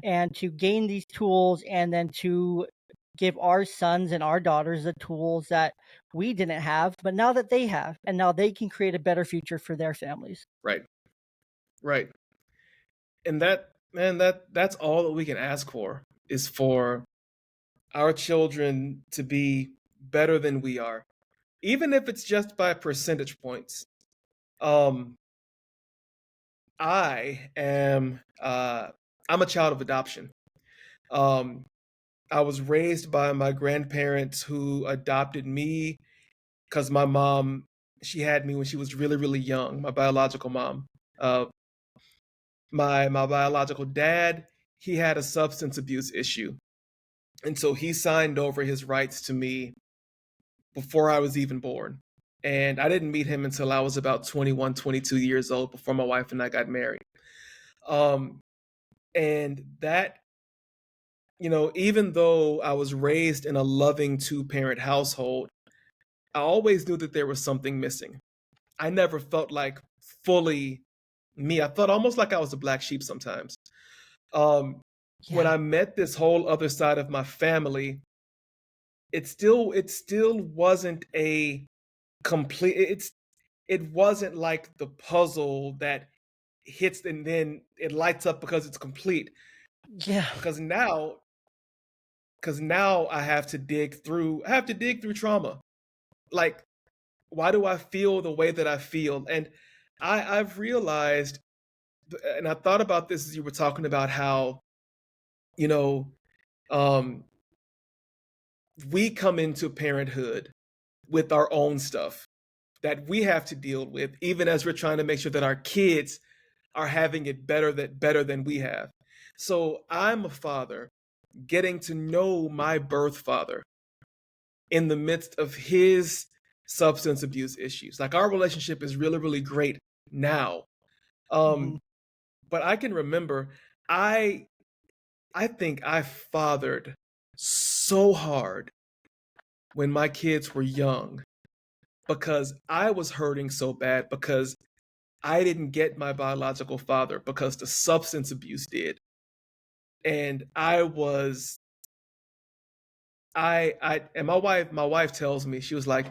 and to gain these tools and then to give our sons and our daughters the tools that we didn't have, but now that they have, and now they can create a better future for their families. Right. Right. And that, man, that's all that we can ask for, is for our children to be better than we are, even if it's just by percentage points. Um, I am I'm a child of adoption. Um, I was raised by my grandparents who adopted me because my mom, she had me when she was really, really young, my biological mom. Uh, my biological dad, he had a substance abuse issue. And so he signed over his rights to me before I was even born. And I didn't meet him until I was about 21, 22 years old, before my wife and I got married. Um, and that, even though I was raised in a loving two-parent household, I always knew that there was something missing. I never felt like fully me. I felt almost like I was a black sheep sometimes. Um, when Yeah. I met this whole other side of my family, it still wasn't a complete. It wasn't like the puzzle that hits and then it lights up because it's complete. Yeah. Because now I have to dig through. I have to dig through trauma. Like, why do I feel the way that I feel? And I've realized, and I thought about this as you were talking about how, you know, um, we come into parenthood with our own stuff that we have to deal with, even as we're trying to make sure that our kids are having it better than we have. So I'm a father getting to know my birth father in the midst of his substance abuse issues. Like, our relationship is really, really great now. Hmm. Um, but I can remember I I think I fathered so hard when my kids were young because I was hurting so bad because I didn't get my biological father because the substance abuse did. And I and my wife tells me, she was like,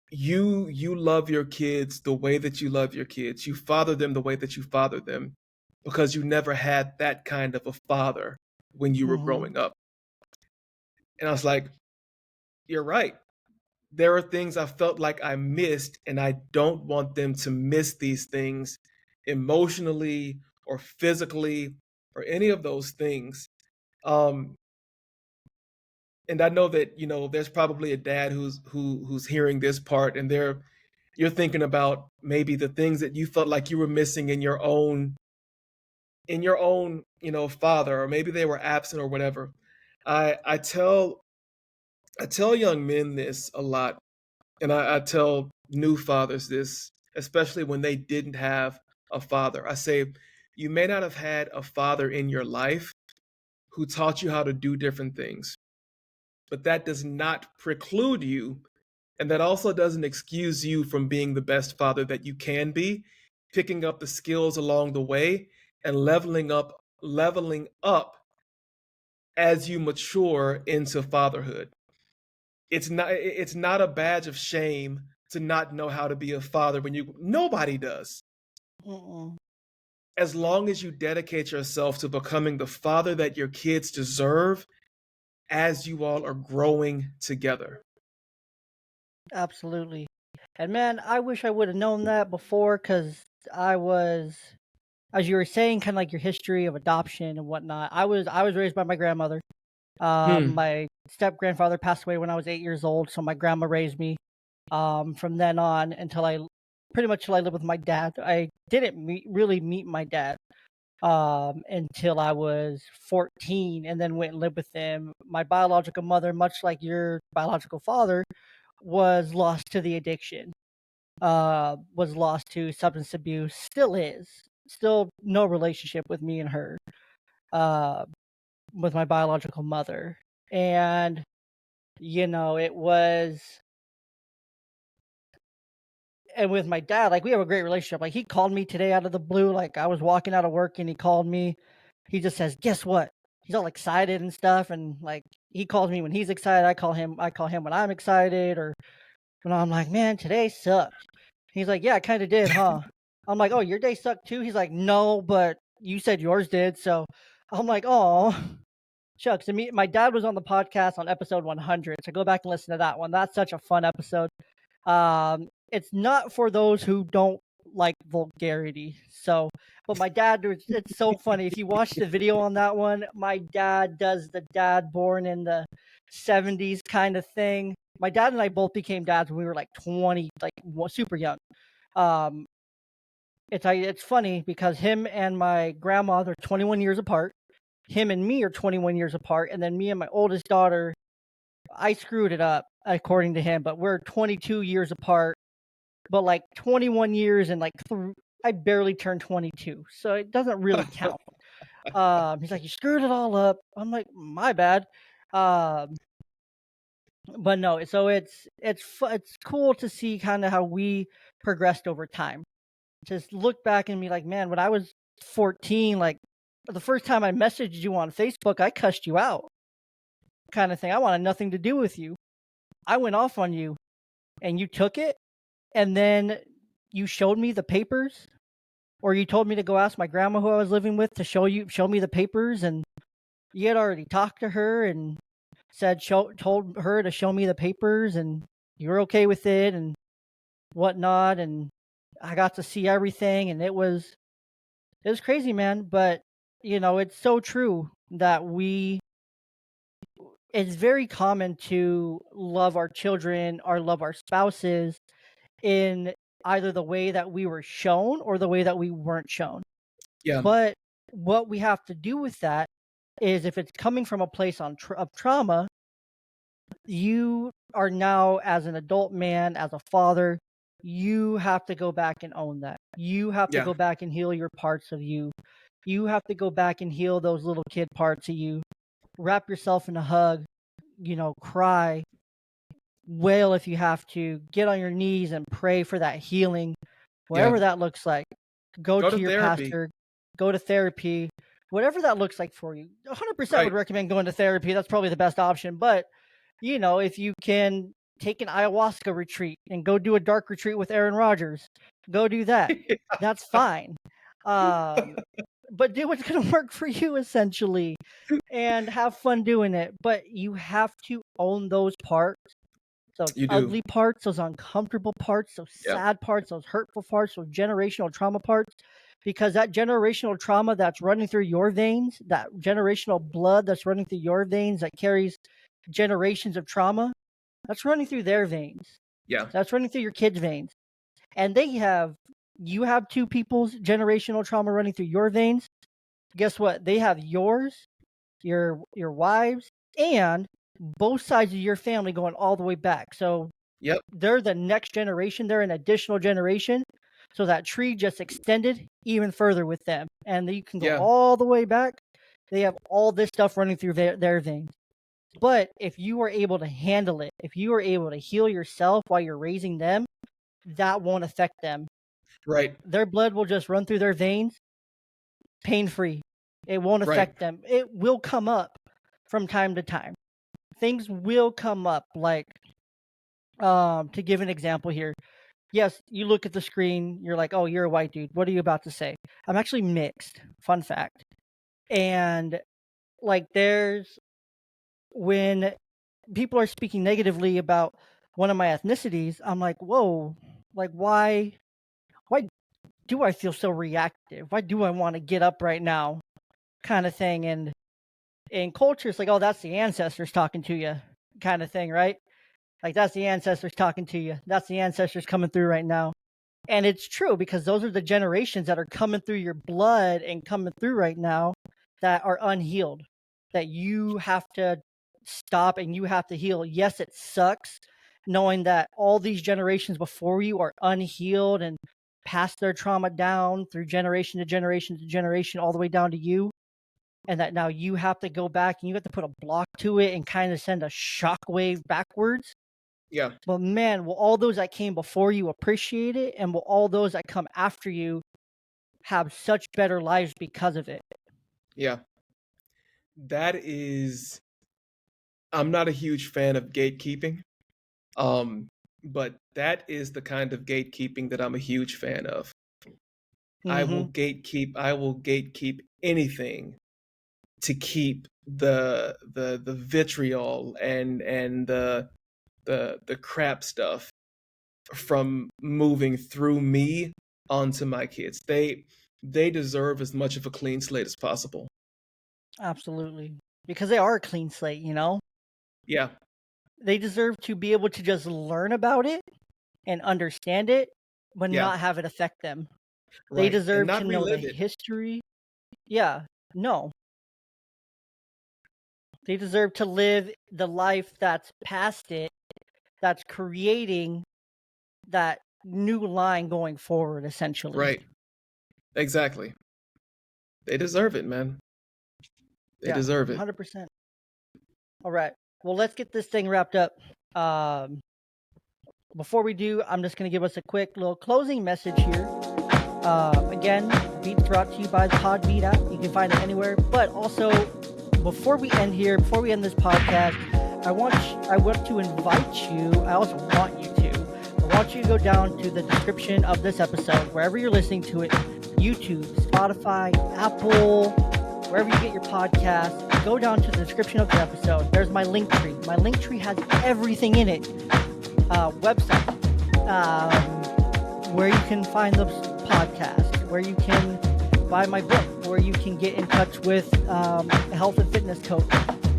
you love your kids the way that you love your kids. You father them the way that you father them because you never had that kind of a father when you were Hmm. growing up. And I was like, you're right. There are things I felt like I missed, and I don't want them to miss these things emotionally or physically or any of those things. Um, and I know that, there's probably a dad who's hearing this part, and you're thinking about maybe the things that you felt like you were missing in your own father, or maybe they were absent or whatever. I tell young men this a lot, and I tell new fathers this, especially when they didn't have a father. I say, you may not have had a father in your life who taught you how to do different things, but that does not preclude you, and that also doesn't excuse you from being the best father that you can be, picking up the skills along the way and leveling up as you mature into fatherhood. It's not a badge of shame to not know how to be a father when nobody does. Mm-mm. As long as you dedicate yourself to becoming the father that your kids deserve as you all are growing together. Absolutely. And man, I wish I would have known that before, because I was, as you were saying, kind of like your history of adoption and whatnot. I was raised by my grandmother. Hmm. My step grandfather passed away when I was 8 years old, so my grandma raised me. From then on until I pretty much till I lived with my dad. I didn't really meet my dad until I was 14, and then went and lived with him. My biological mother, much like your biological father, was lost to the addiction. Was lost to substance abuse. Still is. Still no relationship with me and her. Uh, with my biological mother, and it was. And with my dad, like, we have a great relationship. Like, he called me today out of the blue. Like, I was walking out of work and he called me. He just says, "Guess what?" He's all excited and stuff, and like, he calls me when he's excited. I call him when I'm excited, or when I'm like, "Man, today sucked." He's like, "Yeah, it kind of did, huh?" I'm like, "Oh, your day sucked too?" He's like, "No, but you said yours did." So I'm like, "Oh, shucks." And my dad was on the podcast on episode 100. So go back and listen to that one. That's such a fun episode. It's not for those who don't like vulgarity. So, but my dad, it's so funny. If you watch the video on that one, my dad does the dad born in the 70s kind of thing. My dad and I both became dads when we were like 20, like super young. Um, it's funny because him and my grandma, they're 21 years apart. Him and me are 21 years apart, and then me and my oldest daughter, I screwed it up according to him, but we're 22 years apart, but like 21 years, and like I barely turned 22, so it doesn't really count. He's like, "You screwed it all up." I'm like, "My bad." Um, but no, so it's cool to see kind of how we progressed over time. Just look back and be like, "Man, when I was 14, like the first time I messaged you on Facebook, I cussed you out, kind of thing. I wanted nothing to do with you. I went off on you, and you took it, and then you showed me the papers, or you told me to go ask my grandma who I was living with to show me the papers, and you had already talked to her and told her to show me the papers, and you were okay with it and whatnot, and I got to see everything, and it was crazy, man. But it's so true that it's very common to love our children or love our spouses in either the way that we were shown or the way that we weren't shown. Yeah. But what we have to do with that is, if it's coming from a place of trauma, you are now, as an adult man, as a father, you have to go back and own that. You have to Yeah. go back and heal your parts of you. You have to go back and heal those little kid parts of you. Wrap yourself in a hug, cry, wail if you have to, get on your knees and pray for that healing, Yeah. whatever that looks like. Go Go to to your therapy. pastor, go to therapy, whatever that looks like for you. 100% would Right. recommend going to therapy. That's probably the best option. But, if you can take an ayahuasca retreat and go do a dark retreat with Aaron Rodgers, go do that. That's fine. Um, but do what's going to work for you, essentially, and have fun doing it. But you have to own those parts, those You do. ugly parts, those uncomfortable parts, those Yep. sad parts, those hurtful parts, those generational trauma parts. because that generational trauma that's running through your veins, that generational blood that's running through your veins that carries generations of trauma, that's running through their veins. Yeah. That's running through your kids' veins. And you have two people's generational trauma running through your veins. Guess what? They have yours, your wives, and both sides of your family going all the way back. So Yep. they're the next generation. They're an additional generation. So that tree just extended even further with them. And you can go Yeah. all the way back. They have all this stuff running through their veins. But if you are able to handle it, if you are able to heal yourself while you're raising them, that won't affect them. Right. Their blood will just run through their veins pain-free. It won't affect them. It will come up from time to time. Things will come up, like, to give an example here. Yes, you look at the screen, you're like, oh, you're a white dude. What are you about to say? I'm actually mixed. Fun fact. And like, when people are speaking negatively about one of my ethnicities, I'm like, whoa, like, why do I feel so reactive? Why do I want to get up right now? Kind of thing. And in culture, it's like, oh, that's the ancestors talking to you, kind of thing, right? Like, that's the ancestors talking to you. That's the ancestors coming through right now. And it's true, because those are the generations that are coming through your blood and coming through right now that are unhealed, that you have to stop and you have to heal. Yes, it sucks knowing that all these generations before you are unhealed and passed their trauma down through generation to generation to generation, all the way down to you. And that now you have to go back and you have to put a block to it and kind of send a shockwave backwards. Yeah. But man, will all those that came before you appreciate it? And will all those that come after you have such better lives because of it? Yeah. I'm not a huge fan of gatekeeping. But that is the kind of gatekeeping that I'm a huge fan of. I will Mm-hmm. gatekeep anything to keep the vitriol and the crap stuff from moving through me onto my kids. They deserve as much of a clean slate as possible. Absolutely. Because they are a clean slate, you know? Yeah. They deserve to be able to just learn about it and understand it, but Yeah. not have it affect them. They Right. And deserve to not know the relive it. history. Yeah. No. They deserve to live the life that's past it, that's creating that new line going forward, essentially. Right. Exactly. They deserve it, man. They Yeah, deserve it. 100%. All right. Well, let's get this thing wrapped up. Before we do, I'm just going to give us a quick little closing message here. Again, beats brought to you by the Podbeat app. You can find it anywhere. But also, before we end this podcast, I want to invite you. I also want you to. I want you to go down to the description of this episode, wherever you're listening to it, YouTube, Spotify, Apple, wherever you get your podcast. Go down to the description of the episode. There's my link tree. My link tree has everything in it. Website, where you can find the podcast, where you can buy my book, where you can get in touch with a health and fitness coach.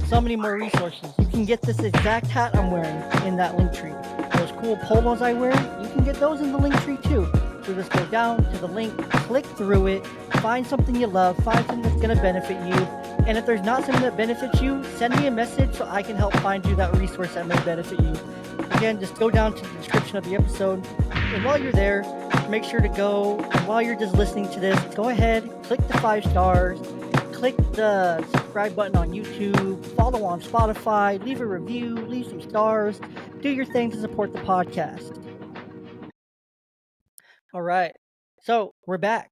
So many more resources. You can get this exact hat I'm wearing in that link tree. Those cool polos I wear, you can get those in the link tree too. So just go down to the link, click through it, find something you love, find something that's going to benefit you. And if there's not something that benefits you, send me a message so I can help find you that resource that may benefit you. Again, just go down to the description of the episode. And while you're there, make sure to go, and while you're just listening to this, go ahead, click the 5 stars, click the subscribe button on YouTube, follow on Spotify, leave a review, leave some stars, do your thing to support the podcast. All right. So we're back.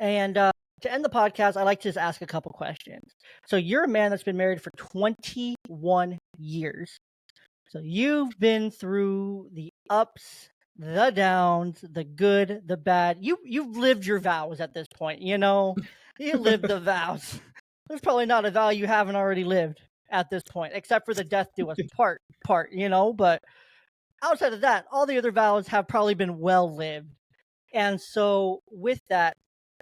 And to end the podcast, I like to just ask a couple questions. So you're a man that's been married for 21 years. So you've been through the ups, the downs, the good, the bad. You've lived your vows at this point, you know? You lived the vows. There's probably not a vow you haven't already lived at this point, except for the death do us part, you know? But outside of that, all the other vows have probably been well lived. And so, with that,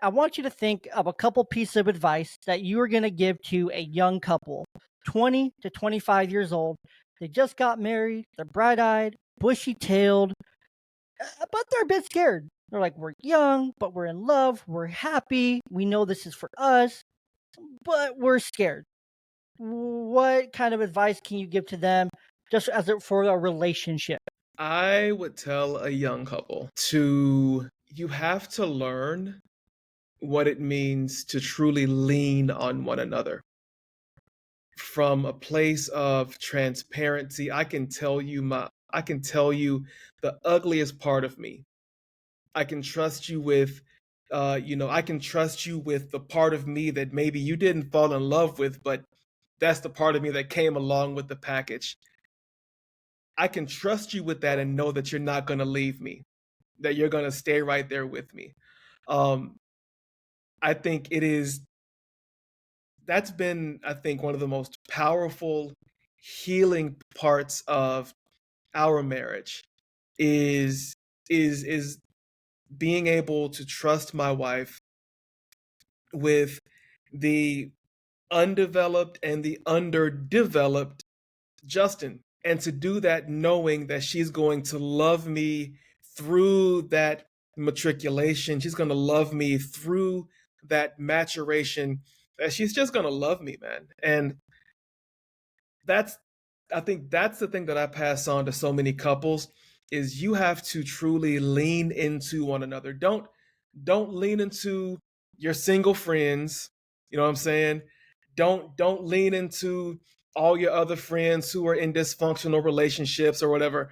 I want you to think of a couple pieces of advice that you are going to give to a young couple, 20 to 25 years old. They just got married, they're bright eyed, bushy tailed, but they're a bit scared. They're like, we're young, but we're in love, we're happy, we know this is for us, but we're scared. What kind of advice can you give to them just as for a relationship? I would tell a young couple to you have to learn what it means to truly lean on one another from a place of transparency. I can tell you the ugliest part of me. I can trust you with I can trust you with the part of me that maybe you didn't fall in love with, but that's the part of me that came along with the package. I can trust you with that and know that you're not going to leave me, that you're going to stay right there with me. Um, I think it is that's been, I think, one of the most powerful healing parts of our marriage is is being able to trust my wife with the undeveloped and the underdeveloped Justin, and to do that knowing that she's going to love me through that matriculation. She's going to love me through that maturation. That she's just going to love me, man. And that's I think that's the thing that I pass on to so many couples is you have to truly lean into one another. Don't lean into your single friends, you know what I'm saying? Don't lean into all your other friends who are in dysfunctional relationships or whatever.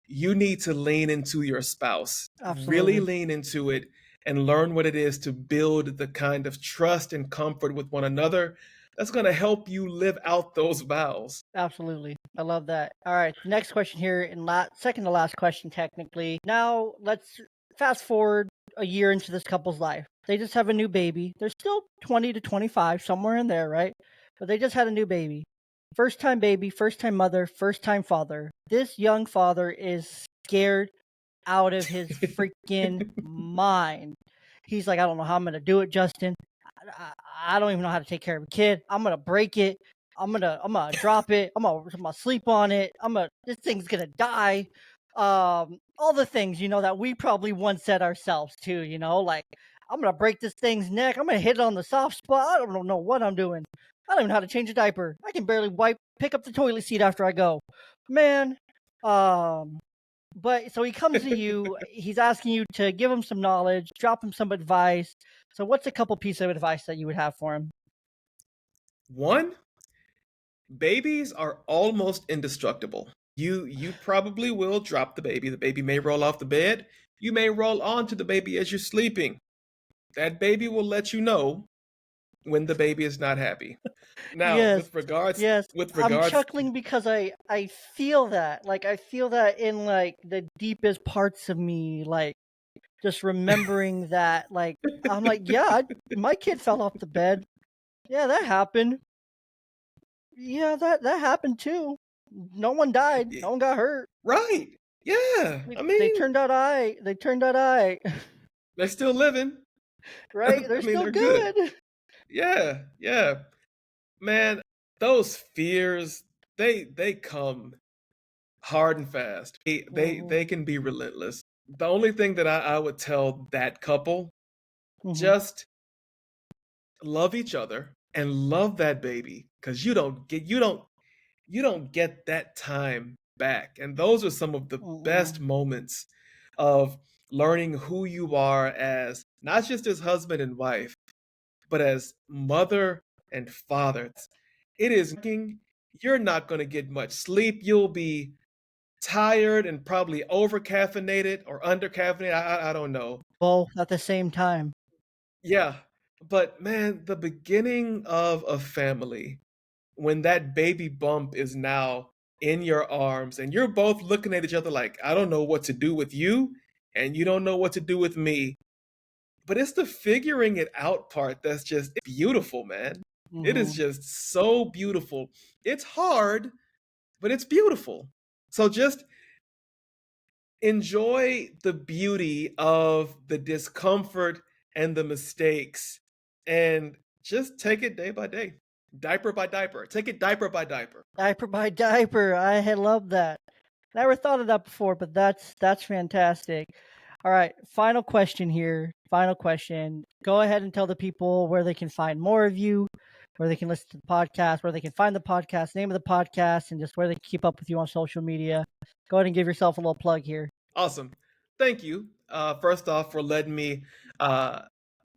You need to lean into your spouse. Really Absolutely. lean into it and learn what it is to build the kind of trust and comfort with one another that's going to help you live out those vows. Absolutely. I love that. All right. The next question here, and second to last question, technically. Now, let's fast forward a year into this couple's life. They just have a new baby. They're still 20 to 25, somewhere in there, right? But they just had a new baby. First time baby, first time mother, first time father. This young father is scared out of his freaking mind. He's like, I don't know how I'm going to do it, Justin. I don't even know how to take care of a kid. I'm gonna break it. I'm gonna drop it. I'm gonna sleep on it. This thing's gonna die. All the things that we probably once said ourselves too. Like I'm gonna break this thing's neck. I'm gonna hit it on the soft spot. I don't know what I'm doing. I don't even know how to change a diaper. I can barely pick up the toilet seat after I go. Man, um, but so he comes to you, he's asking you to give him some knowledge, drop him some advice. So what's a couple pieces of advice that you would have for him? One, babies are almost indestructible. You probably will drop the baby. The baby may roll off the bed. You may roll onto the baby as you're sleeping. That baby will let you know when the baby is not happy. Now, Yes. Yes. with I'm regards chuckling because I feel that. Like I feel that in like the deepest parts of me, like just remembering that like I'm like, yeah, my kid fell off the bed. Yeah, that happened. Yeah, that happened too. No one died. No one got hurt. right. Yeah. I They mean, turned out eye. They turned out eye. they're still living. Right? They're I mean, still they're good. good. Yeah. Yeah. Man, those fears, they come hard and fast. Mhm. They can be relentless. The only thing that I would tell that couple, Mhm. just love each other and love that baby because you don't get that time back. And those are some of the best Mhm. moments of learning who you are as not just as husband and wife, but as mother and father. It is you're not going to get much sleep. You'll be tired and probably over caffeinated or under caffeinated. I don't know. Both at the same time. Yeah. But man, the beginning of a family, when that baby bump is now in your arms and you're both looking at each other like, I don't know what to do with you, and you don't know what to do with me. But it's the figuring it out part that's just beautiful, man. It is Mhm. just so beautiful. It's hard, but it's beautiful. So just enjoy the beauty of the discomfort and the mistakes, and just take it day by day, diaper by diaper. Take it diaper by diaper. Diaper by diaper. I love that. Never thought of that before, but that's fantastic. All right, final question here. Final question. Go ahead and tell the people where they can find more of you, where they can listen to the podcast, where they can find the podcast, name of the podcast, and just where they can keep up with you on social media. Go ahead and give yourself a little plug here. Awesome. Thank you. First off, for letting me uh,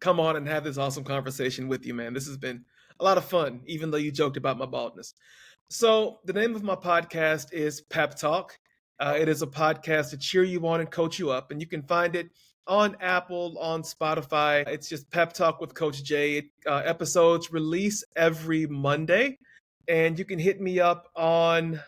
come on and have this awesome conversation with you, man. This has been a lot of fun, even though you joked about my baldness. So, the name of my podcast is Pep Talk. It is a podcast to cheer you on and coach you up, and you can find it on Apple, on Spotify. It's just Pep Talk with Coach Jey. Episodes release every Monday, and you can hit me up on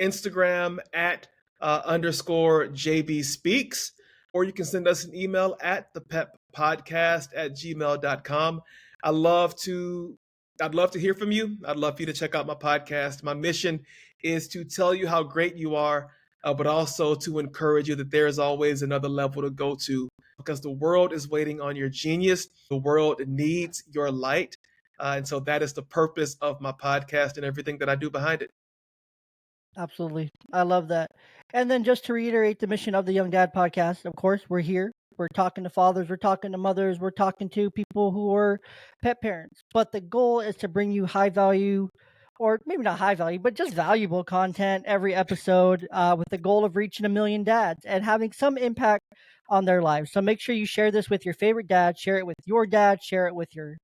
Instagram at underscore JB Speaks, or you can send us an email at thepeppodcast@gmail.com. I love to I'd love to hear from you. I'd love for you to check out my podcast. My mission is to tell you how great you are, but also to encourage you that there is always another level to go to, because the world is waiting on your genius. The world needs your light. And so that is the purpose of my podcast and everything that I do behind it. Absolutely. I love that. And then just to reiterate the mission of the Young Dad podcast, of course, we're here. We're talking to fathers, we're talking to mothers, we're talking to people who are pet parents. But the goal is to bring you high value, or maybe not high value, but just valuable content every episode with the goal of reaching 1 million dads and having some impact on their lives. So make sure you share this with your favorite dad, share it with your dad, share it with your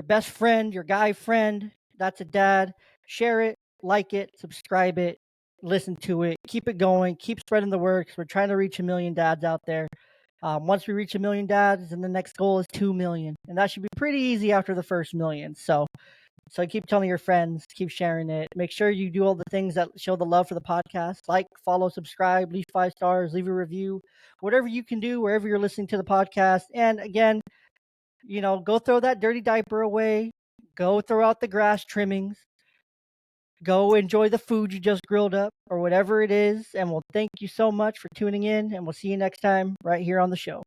best friend, your guy friend. That's a dad. Share it, like it, subscribe it, listen to it, keep it going, keep spreading the word, because we're trying to reach 1 million dads out there. Once we reach 1 million dads, then the next goal is 2 million, and that should be pretty easy after the first million. So keep telling your friends, keep sharing it. Make sure you do all the things that show the love for the podcast, like, follow, subscribe, leave 5 stars, leave a review, whatever you can do wherever you're listening to the podcast. And again, go throw that dirty diaper away, go throw out the grass trimmings, go enjoy the food you just grilled up or whatever it is. And we'll thank you so much for tuning in, and we'll see you next time right here on the show.